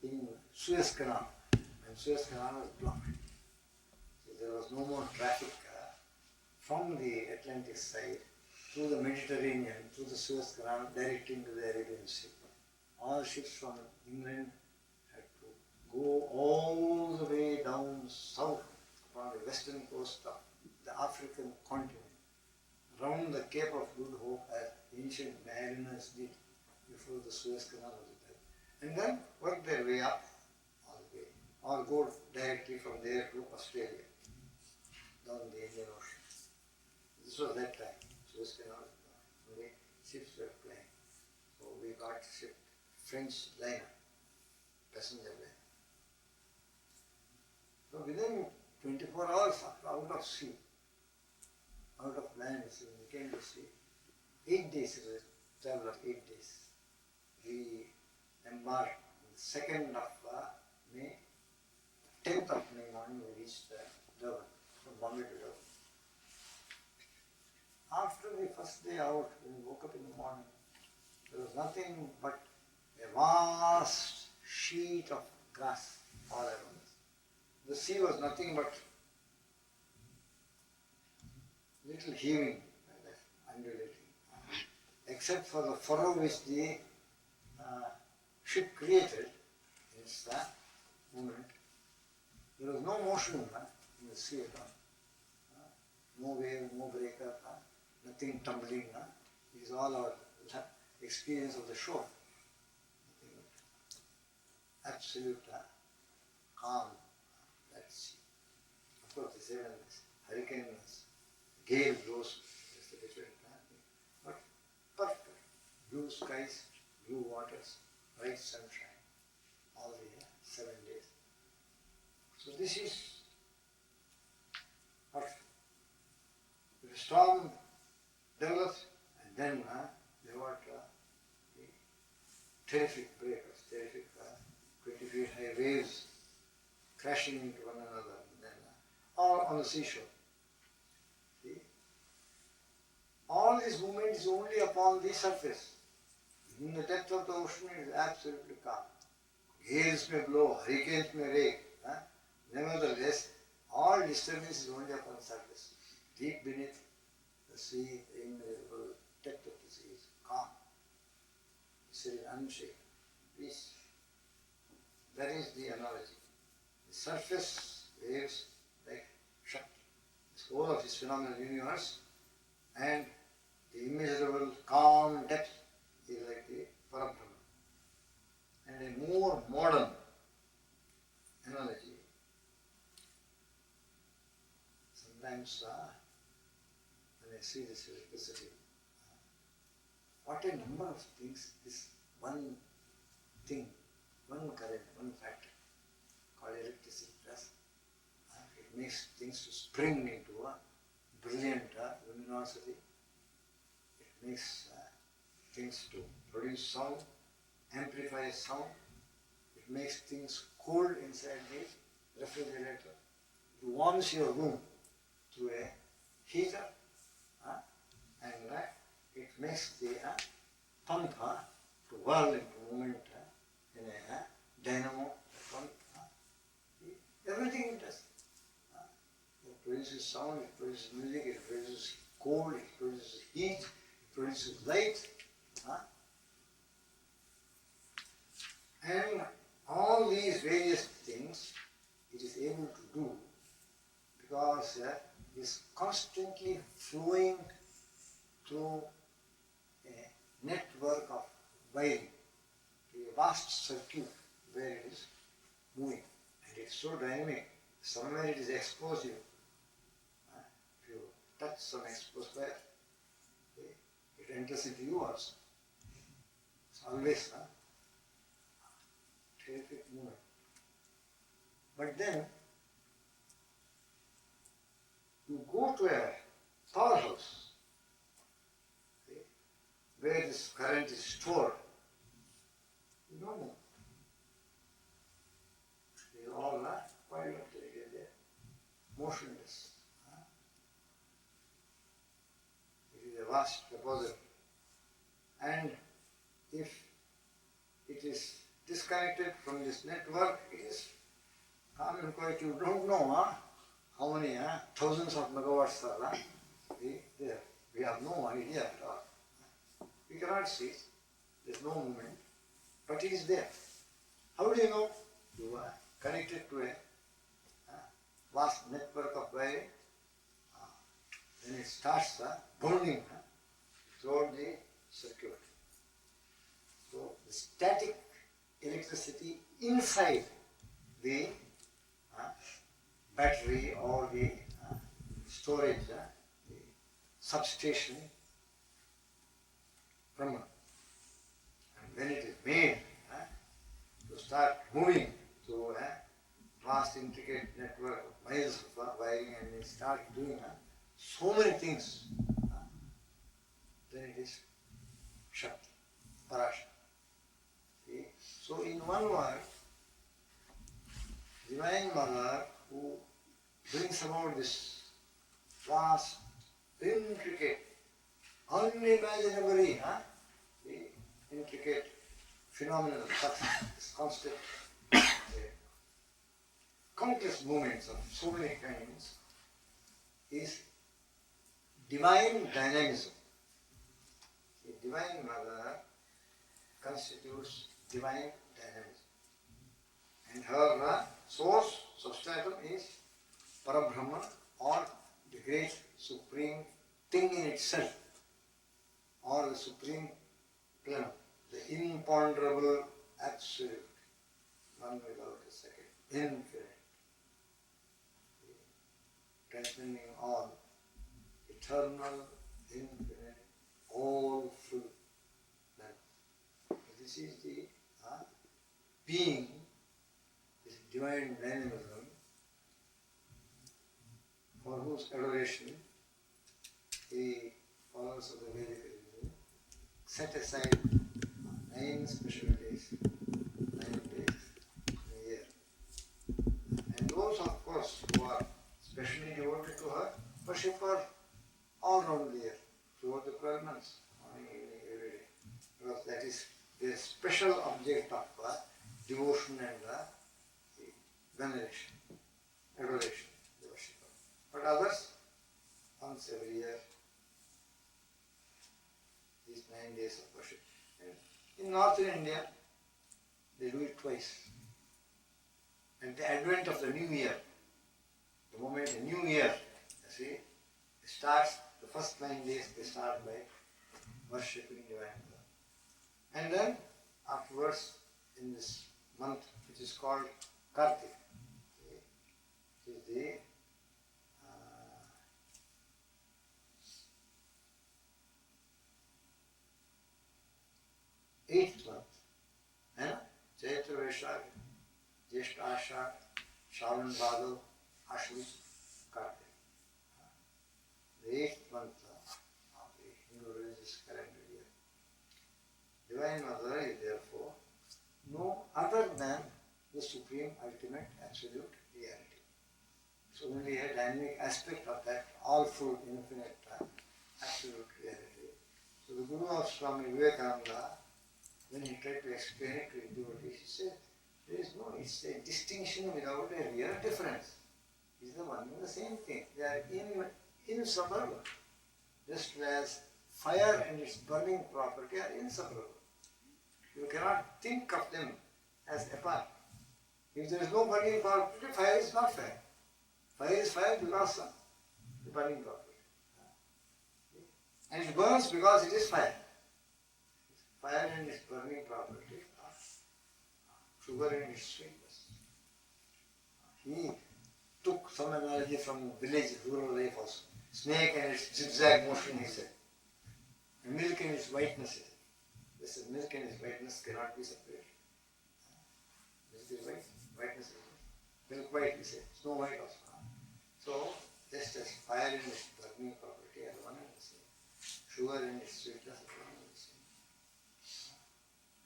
in Suez Canal, and and Suez Canal was blocked. So there was no more traffic from the Atlantic side through the Mediterranean, through the Suez Canal, direct into the Arabian Sea. All ships from England had to go all the way down south on the western coast of the African continent, round the Cape of Good Hope as ancient mariners did before the Suez Canal was built, and then work their way up all the way, or go directly from there to Australia, down the Indian Ocean. This was that time. Suez Canal was gone. Only ships were plying. So we got shipped French liner, passenger liner. So within 24 hours out of sea, out of land, so we came to sea. 8 days, it was a travel of 8 days. We embarked on the 2nd of May, 10th of May morning we reached Durban, from Bombay to Durban. After the first day out, when we woke up in the morning, there was nothing but a vast sheet of grass all around us. The sea was nothing but little heaving, like that, undulating, except for the furrow which the ship created in its movement. There was no motion in the sea at all. No wave, no breaker, nothing tumbling. It is all our experience of the shore. Absolute calm, that sea. Of course, they say when this hurricane gale blows, it's a different thing. But perfect. Blue skies, blue waters, bright sunshine, all the 7 days. So this is what the storm develops, and then there were the terrific breakers, terrific 20 feet high waves crashing into one another, and then all on the seashore. See? All this movement is only upon the surface. In the depth of the ocean it is absolutely calm. Gales may blow, hurricanes may rage. Nevertheless, all disturbance is only upon the surface. Deep beneath the sea, the immeasurable depth of the sea is calm. It's unshaken. Peace. That is the analogy. The surface waves like Shakti, the whole of this phenomenal universe, and the immeasurable calm depth is like the Parabrahma. And a more modern analogy, sometimes when I see this electricity, what a number of things this one thing, one current, one factor called electricity does. It makes things to spring into a brilliant luminosity. It makes things to produce sound, amplify sound. It makes things cold inside the refrigerator. It warms your room through a heater, and it makes the pump to whirl into movement in a dynamo pump. Everything it does. It produces sound, it produces music, it produces cold, it produces heat, it produces light. And all these various things it is able to do because it is constantly flowing through a network of wiring, to a vast circuit where it is moving. And it is so dynamic. Somewhere it is explosive. If you touch some exposed wire, it enters into you also. It's always terrific movement. But then you go to a powerhouse where this current is stored. You don't know. It is all violently there, motionless. It is a vast repository. And if it is disconnected from this network, it is Come and quite, you don't know how many thousands of megawatts are there. We have no idea at all. We cannot see it. There is no movement, but it is there. How do you know? You are connected to a vast network of wiring. Then it starts burning throughout the circuit. So the static electricity inside the battery or the storage, the substation, Brahman. And when it is made to start moving through a vast intricate network of miles of wiring, and it start doing so many things, then it is Shakti, Parashakti. See? So in one word, Divine Mother who brings about this vast, intricate, unimaginably intricate phenomenon of this constant countless movements of so many kinds is divine dynamism. The Divine Mother constitutes divine dynamism. And her source, substratum is Parabrahma, or the great supreme thing in itself, or the supreme plenum, the imponderable absolute, one without a second, infinite, transcending all, eternal, infinite, all full. This is the being, this divine dynamism, for whose adoration the followers of the Vedic religion set aside 9 special days, 9 days in a year. And those, of course, who are specially devoted to her, worship her all round the year, throughout the 12 months, morning, evening, every day. Because that is the special object of devotion and veneration, adoration, the worship. But others, once every year, these 9 days of worship. And in northern India, they do it twice. At the advent of the new year, the moment the new year, you see, it starts, the first 9 days they start by worshipping Divine Mother. And then afterwards, in this month which is called Kartik, it is the 8th month, Chaitra Vaishakh, Jeshta Ashad, Shravan Bhadra, Ashwin, Kartik. The 8th month of the Hindu religious calendar year. Divine Mother is therefore no other than the supreme, ultimate, absolute reality. So only a dynamic aspect of that all-full, infinite, absolute reality. So the Guru of Swami Vivekananda, when he tried to explain it to his devotees, he said, there is no, it's a distinction without a real difference. It's the one and the same thing. They are inseparable. Just as fire and its burning property are inseparable. You cannot think of them as apart. If there is no burning property, fire is not fire. Fire is fire because of the burning property. And it burns because it is fire. Fire and its burning property are sugar and its sweetness. He took some analogy from village, rural life also. Snake and its zigzag motion, he said. And milk and its whiteness, he said. This is milk and its whiteness cannot be separated. Milk is white, whiteness is white. Milk white, we say. Snow white also. So, just as fire and its burning property are one and the same. Sugar and its sweetness are one and the same.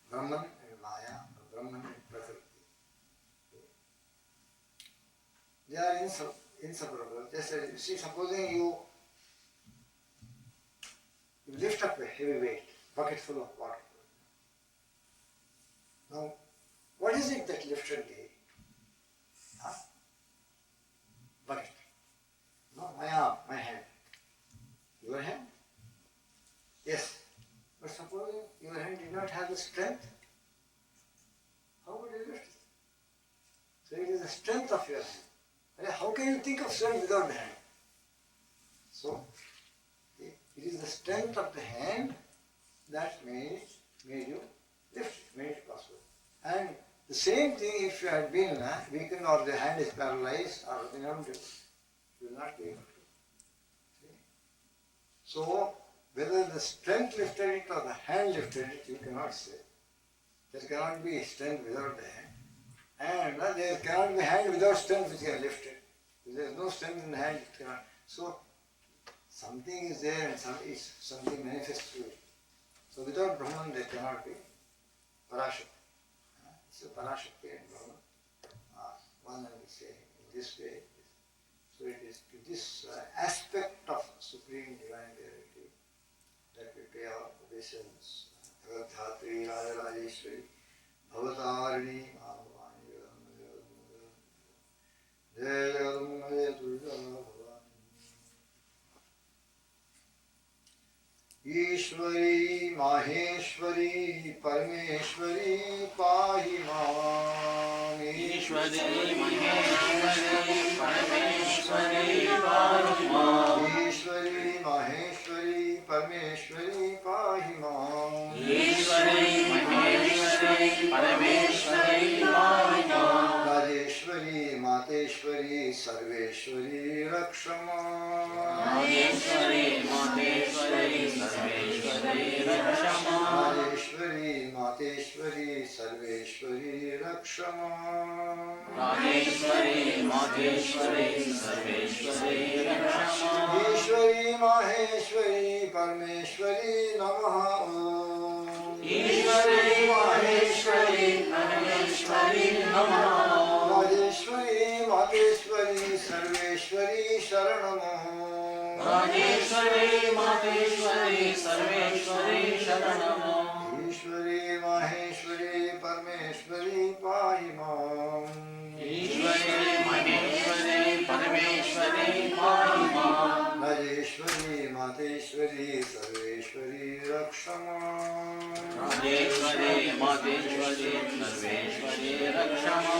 Brahman and Maya, or Brahman and Prakriti. They are inseparable. Just as you see, supposing you lift up a heavy weight, bucket full of water. Now, what is it that lifted the strength of your hand. How can you think of strength without the hand? So, it is the strength of the hand that made you lift, made it possible. And the same thing if you had been weakened or the hand is paralyzed or you will not be able to. See? So, whether the strength lifted it or the hand lifted it, you cannot say. There cannot be strength without the hand. And there cannot be hand without strength which can lift it. If there is no strength in the hand, it cannot. So, something is there and something manifests through it. So, without Brahman, there cannot be Parashakti. So, Parashakti and Brahman are one and the same in this way. So, it is to this aspect of Supreme Divine Reality that we pay our obeisance. Agadhatri Radharajeshwari Avatarini Mahavani Jaya Jagadamaya Durga Bhavani Ishwari Maheshwari Parameshwari Pahi Mam Ishwari Maheshwari Parameshwari Pahi Mam Ishwari Maheshwari Parameshwari Pahi Mam Ishwari Maheshwari Parameshwari Pahi Mam Rajeshwari Mateshwari Sarveshwari Rakshama Rajeshwari Mateshwari Sarveshwari Rakshama Rajeshwari Mateshwari Sarveshwari Rakshama Rajeshwari Mateshwari Sarveshwari Rakshama Ishwari Maheshwari Parameshwari Namaha Om Ishwari Maheshwari Parameshwari Namaha Rajeshwari Mateshwari Sarveshwari Sharanam Rajeshwari Mateshwari Sarveshwari Sharanam Ishwari Maheshwari Parameshwari Pahi Mam Ishwari Maheshwari Parameshwari Pahi Mam Rajeshwari Mateshwari Sarveshwari Rakshama Rajeshwari Mateshwari Sarveshwari Rakshama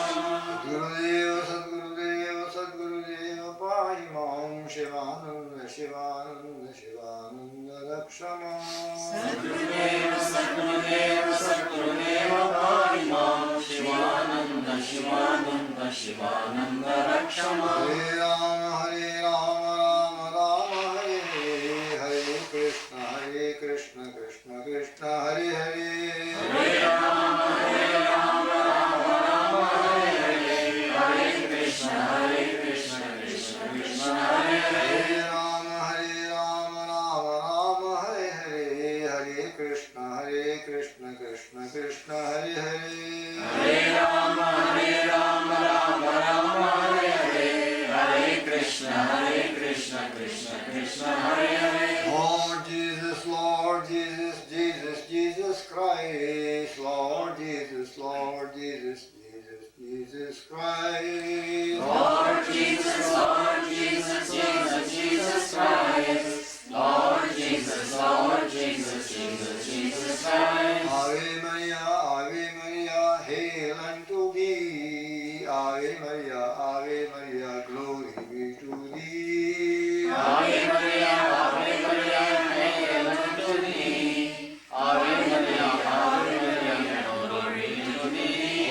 Gurudeva Sadgurudeva Sadgurudeva Pahi Mam Shivananda Shivananda Shivananda Rakshama Sadgurudeva Sadgurudeva Sadgurudeva Pahi Mam Shivananda Shivananda Shivananda Rakshama Hare Rama Hare Rama Rama Rama Hare Hare Krishna Krishna Krishna Hare Hare Hare Rama Hare Rama Rama Rama Hare Hare Krishna Krishna Krishna Hare Hare Rama Hare Rama Rama Rama Hare Hare Hare Krishna Krishna Krishna Hare Hare Hare Rama Hare Rama Rama Rama Hare Hare Hare Krishna Krishna Krishna Hare Hare Lord Jesus, Lord Jesus, Jesus, Jesus Christ, Lord Jesus, Lord Jesus, Jesus, Jesus Christ, Lord Jesus, Lord Jesus, Jesus, Jesus Christ, Lord Jesus, Lord Jesus, Jesus, Jesus Christ. Ave Maria, hail unto thee. Ave Maria, glory be to thee. Ave Maria, hail unto thee. Ave Maria, glory be to thee.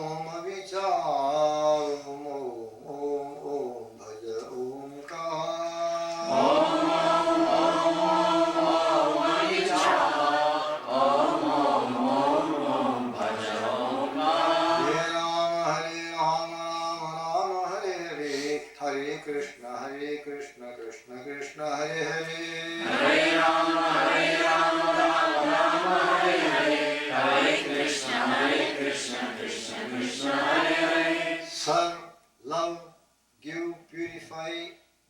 Om Avichar, Om Bhaja Omkar. Om Avichar, Om Bhaja Omkar. Hare Rama, Hare Hare, Hare Krishna, Krishna Krishna, Hare Hare. Hare Rama, Rama Rama, Hare Hare, Hare Krishna, Krishna Krishna, Hare Hare. Serve, love, give, purify,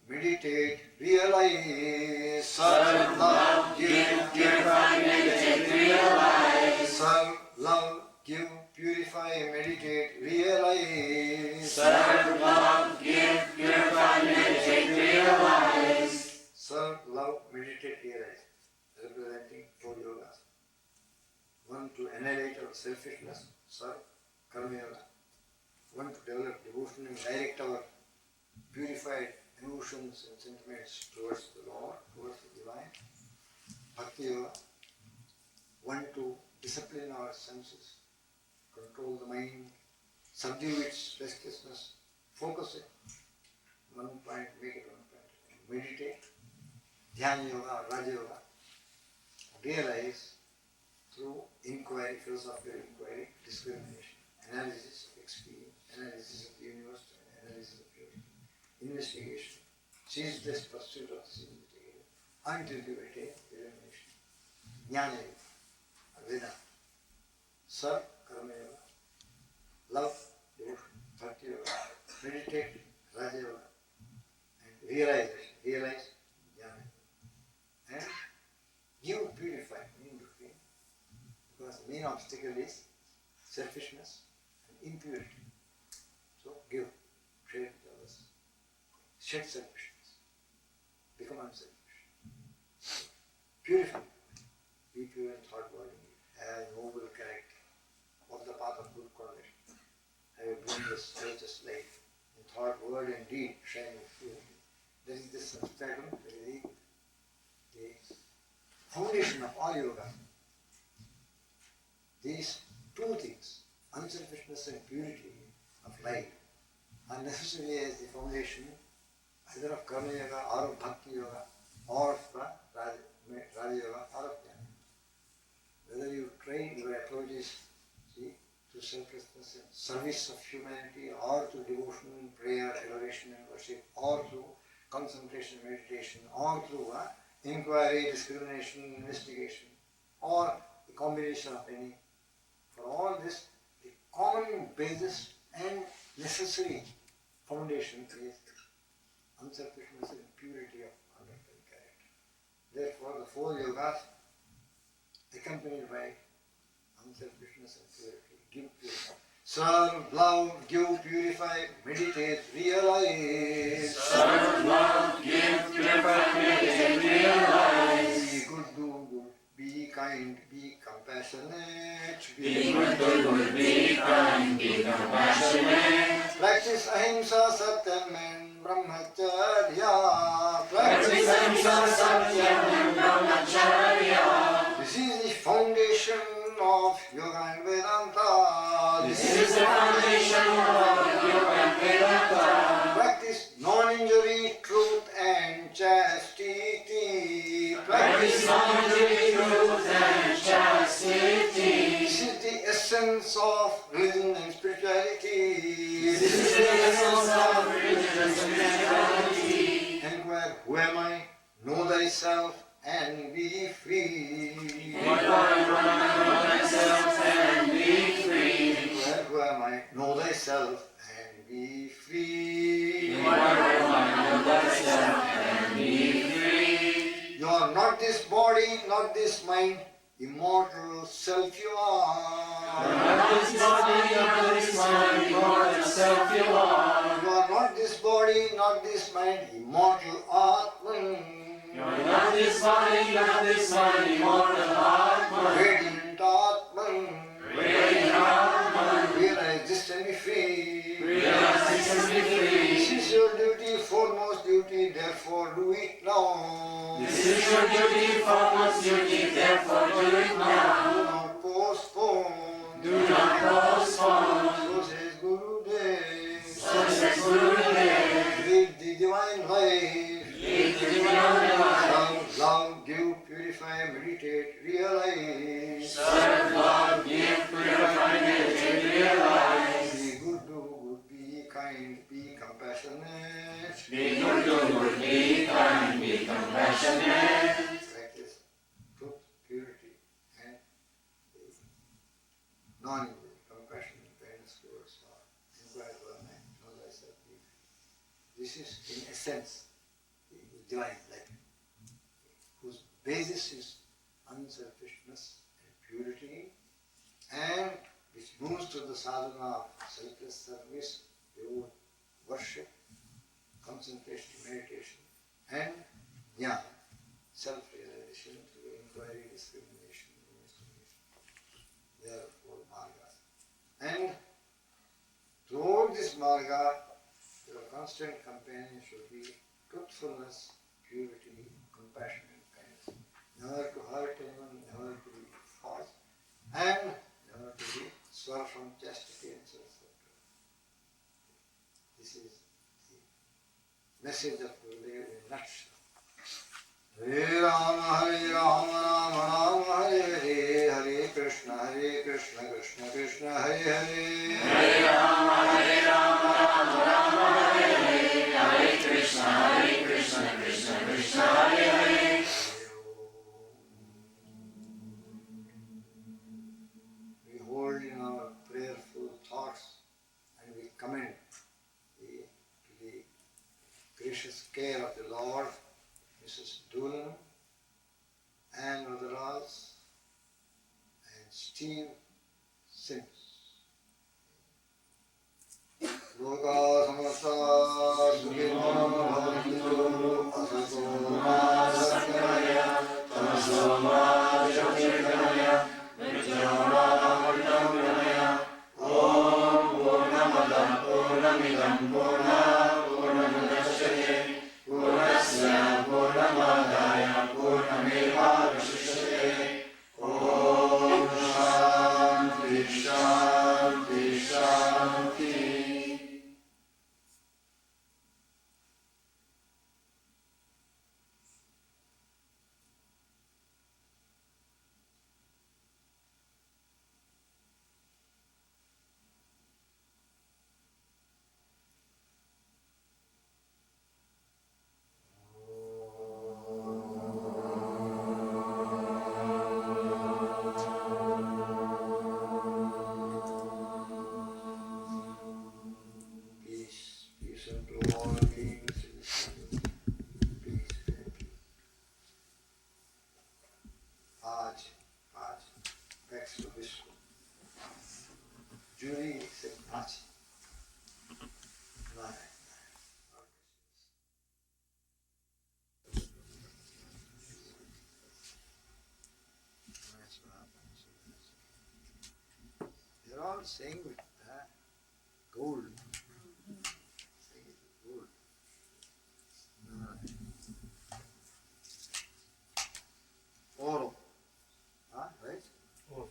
meditate, realize. Serve, love, give, purify, meditate, realize. Serve, love, give, purify, meditate, realize. Serve, love, give, purify, meditate, realize. Serve, love, meditate, realize. Representing four yogas. One to annihilate our selfishness, serve. karma yoga. Want to develop devotion and direct our purified emotions and sentiments towards the Lord, towards the divine. Bhakti yoga. Want to discipline our senses, control the mind, subdue its restlessness, focus it, one point, make it one point, meditate, dhyana yoga, raja yoga, realize through inquiry, philosophical inquiry, discrimination, analysis of experience, analysis of the universe, analysis of purity, investigation, ceaseless pursuit of this investigator, until you attain illumination. Jnana yoga, Vedanta, serve, karma yoga, love, devotion, bhakti yoga, meditate, raja yoga, and realization, realize, jnana yoga, and give, purify, in between, because the main obstacle is selfishness and impurity. So give, trade with others, shed selfishness, become unselfish, purify, be pure in thought, word, and deed, have a noble character, walk the path of good conduct, have a blameless, righteous life, in thought, word, and deed, shine with purity. That is the substratum, that is the foundation of all yoga. These two things, unselfishness and purity of life, are necessary as the foundation either of karma yoga or of bhakti yoga or of raja yoga or of jnana. Whether you train your approach is to selflessness and service of humanity, or to devotion, prayer, adoration and worship, or through concentration, meditation, or through inquiry, discrimination, investigation, or the combination of any. For all this, the common basis and necessary foundation is unselfishness and purity of conduct and character. Therefore, the four yogas accompanied by unselfishness and purity. Give, purify. Serve, love, give, purify, meditate, realize. Serve, love, give, purify, meditate, realize. Be good, do good, be kind, be compassionate. Be good, do good, be kind, be compassionate. Practice ahimsa, satyam and brahmacharya. Practice ahimsa, satyam and brahmacharya. This is the foundation of yoga and Vedanta. This is the foundation of yoga and Vedanta. Practice non-injury, truth and chastity. Practice non-injury, truth and chastity. This is the essence of religion and spirituality. This is the essence of religion and spirituality. Inquire, who am I? Know thyself and be free. Inquire, who am I? Know thyself and be free. Inquire, who am I? Know thyself and be free. Inquire, who am I? Know thyself and be free. You are not this body, not this mind, immortal self you are. You are not this body, not this mind, immortal self you are. You are not this body, not this mind, immortal Atman. You are not this body, not this mind, immortal Atman. Radiant Atman. Radiant Atman. Realize this and be free. Realize this and be free. This is your duty, foremost duty, therefore do it now. This is your duty, foremost duty, therefore do it now. Do not postpone. Do not postpone. So says Gurudev. So says Gurudev. Lead the divine life. Lead the divine life. Love, give, purify, meditate, realize. Serve, love, give, purify, meditate, realize. Be good, do good, be kind, be compassionate. Be good, do good, be kind, be compassionate. Practice truth, purity, and non-injury, compassion, and kindness towards all. Inquire one man, know thyself, be free. This is, in essence, the divine life, whose basis is unselfishness and purity, and which moves to the sadhana of selfless service, devote, worship, concentration, meditation, and jnana, self-realization through inquiry, discrimination, investigation. They are four margas. And constant companion should be truthfulness, purity, compassion and kindness. Never to hurt anyone, never to be false, and never to be swerve from chastity and self-control. This is the message of Gurudev in a nutshell. Hare Rama, Rama Rama, Hare Hare, Hare Krishna, Krishna Krishna, Hare Hare. Hare Rama, Rama Rama, Hare Hare, Hare Krishna, Krishna Krishna, Hare Hare. We hold in our prayerful thoughts and we commend to the gracious care of the Lord, Mrs. Dyall and Rudra's and Steve Sims. Loka samasta sukhino bhavantu asato ma satyaya tamaso ma jyotirgamaya mrityoma amritamaya om purnamadam purnamidam purnamudachyate purnasya purnamadaya purnamevavashishyate om shanti shanti shanti. They're all saying with gold. Saying it with gold. Oro. Right? Oro.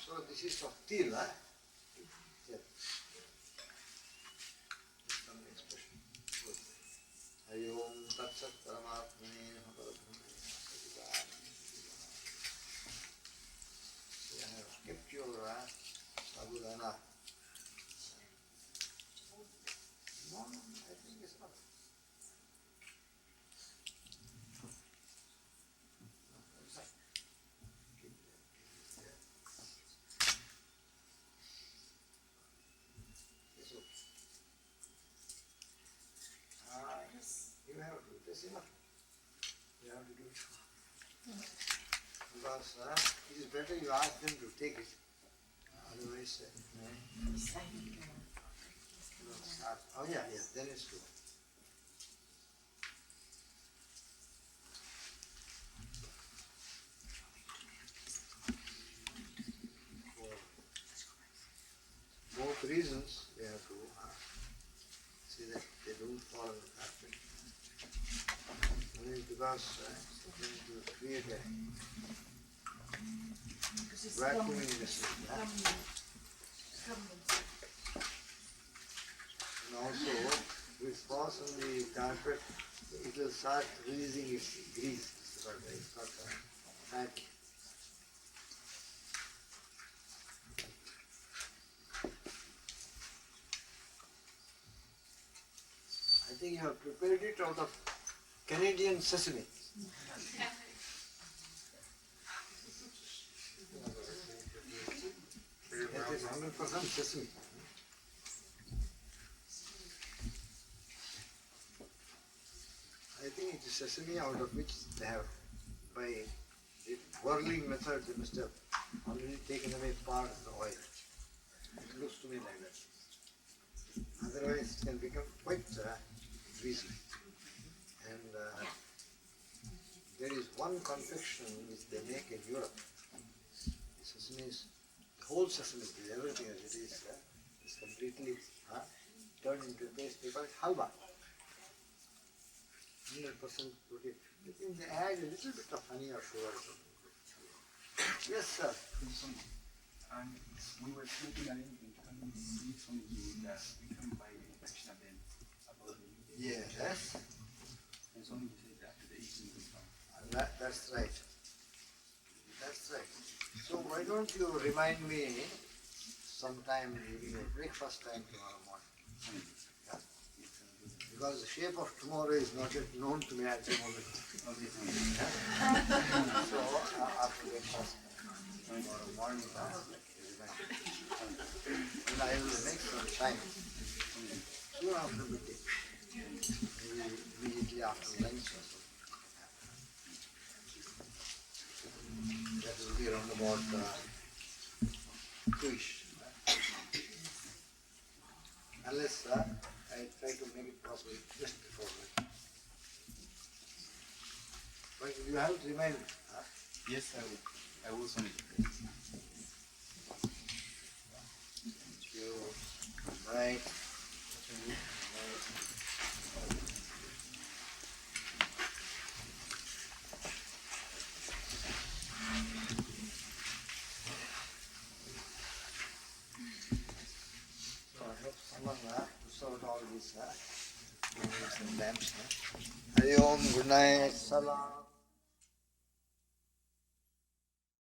So this is of till, huh? Yeah. Some expression. Good. Hari Om Tat Sat Paramatmane Namaha. I have kept your sabudana. No, I think it's not. You have to do this enough. You have to do it. Because it is better you ask them to take it. Otherwise, oh yeah, then it's good. For both reasons, they have to see that they don't follow the carpet. Only because they need to create a vacuum in the system. And also, if it falls on the carpet, it will start releasing its grease. It's got fatty. think you have prepared it out of Canadian sesame. It is 100% sesame. I think it is sesame out of which they have, by the whirling method, they must have already taken away part of the oil. It looks to me like that. Otherwise, it can become quite greasy. And there is one confection which they make in Europe. The sesame is, the whole sesame, everything as it is completely turned into a paste. They call it halwa. 100% protein. I think they add a little bit of honey or sugar or something. Yes, sir. And we were making arrangement to come and see some of you that we can buy a Krishna Ben about the Yes. and some of you said that the evening will come. That's right. That's right. So why don't you remind me sometime during your breakfast time tomorrow morning? Yeah. Because the shape of tomorrow is not yet known to me at the moment. Yeah. So after breakfast tomorrow morning, and I will make some time soon after midday, maybe immediately after lunch or something. That will be around about 2ish. Unless I try to make it possible just before lunch. But you have to remind me. Yes, I will send it. Thank you. Good night. So I hope someone to sort all these lamps. Hari Om, good night, salam.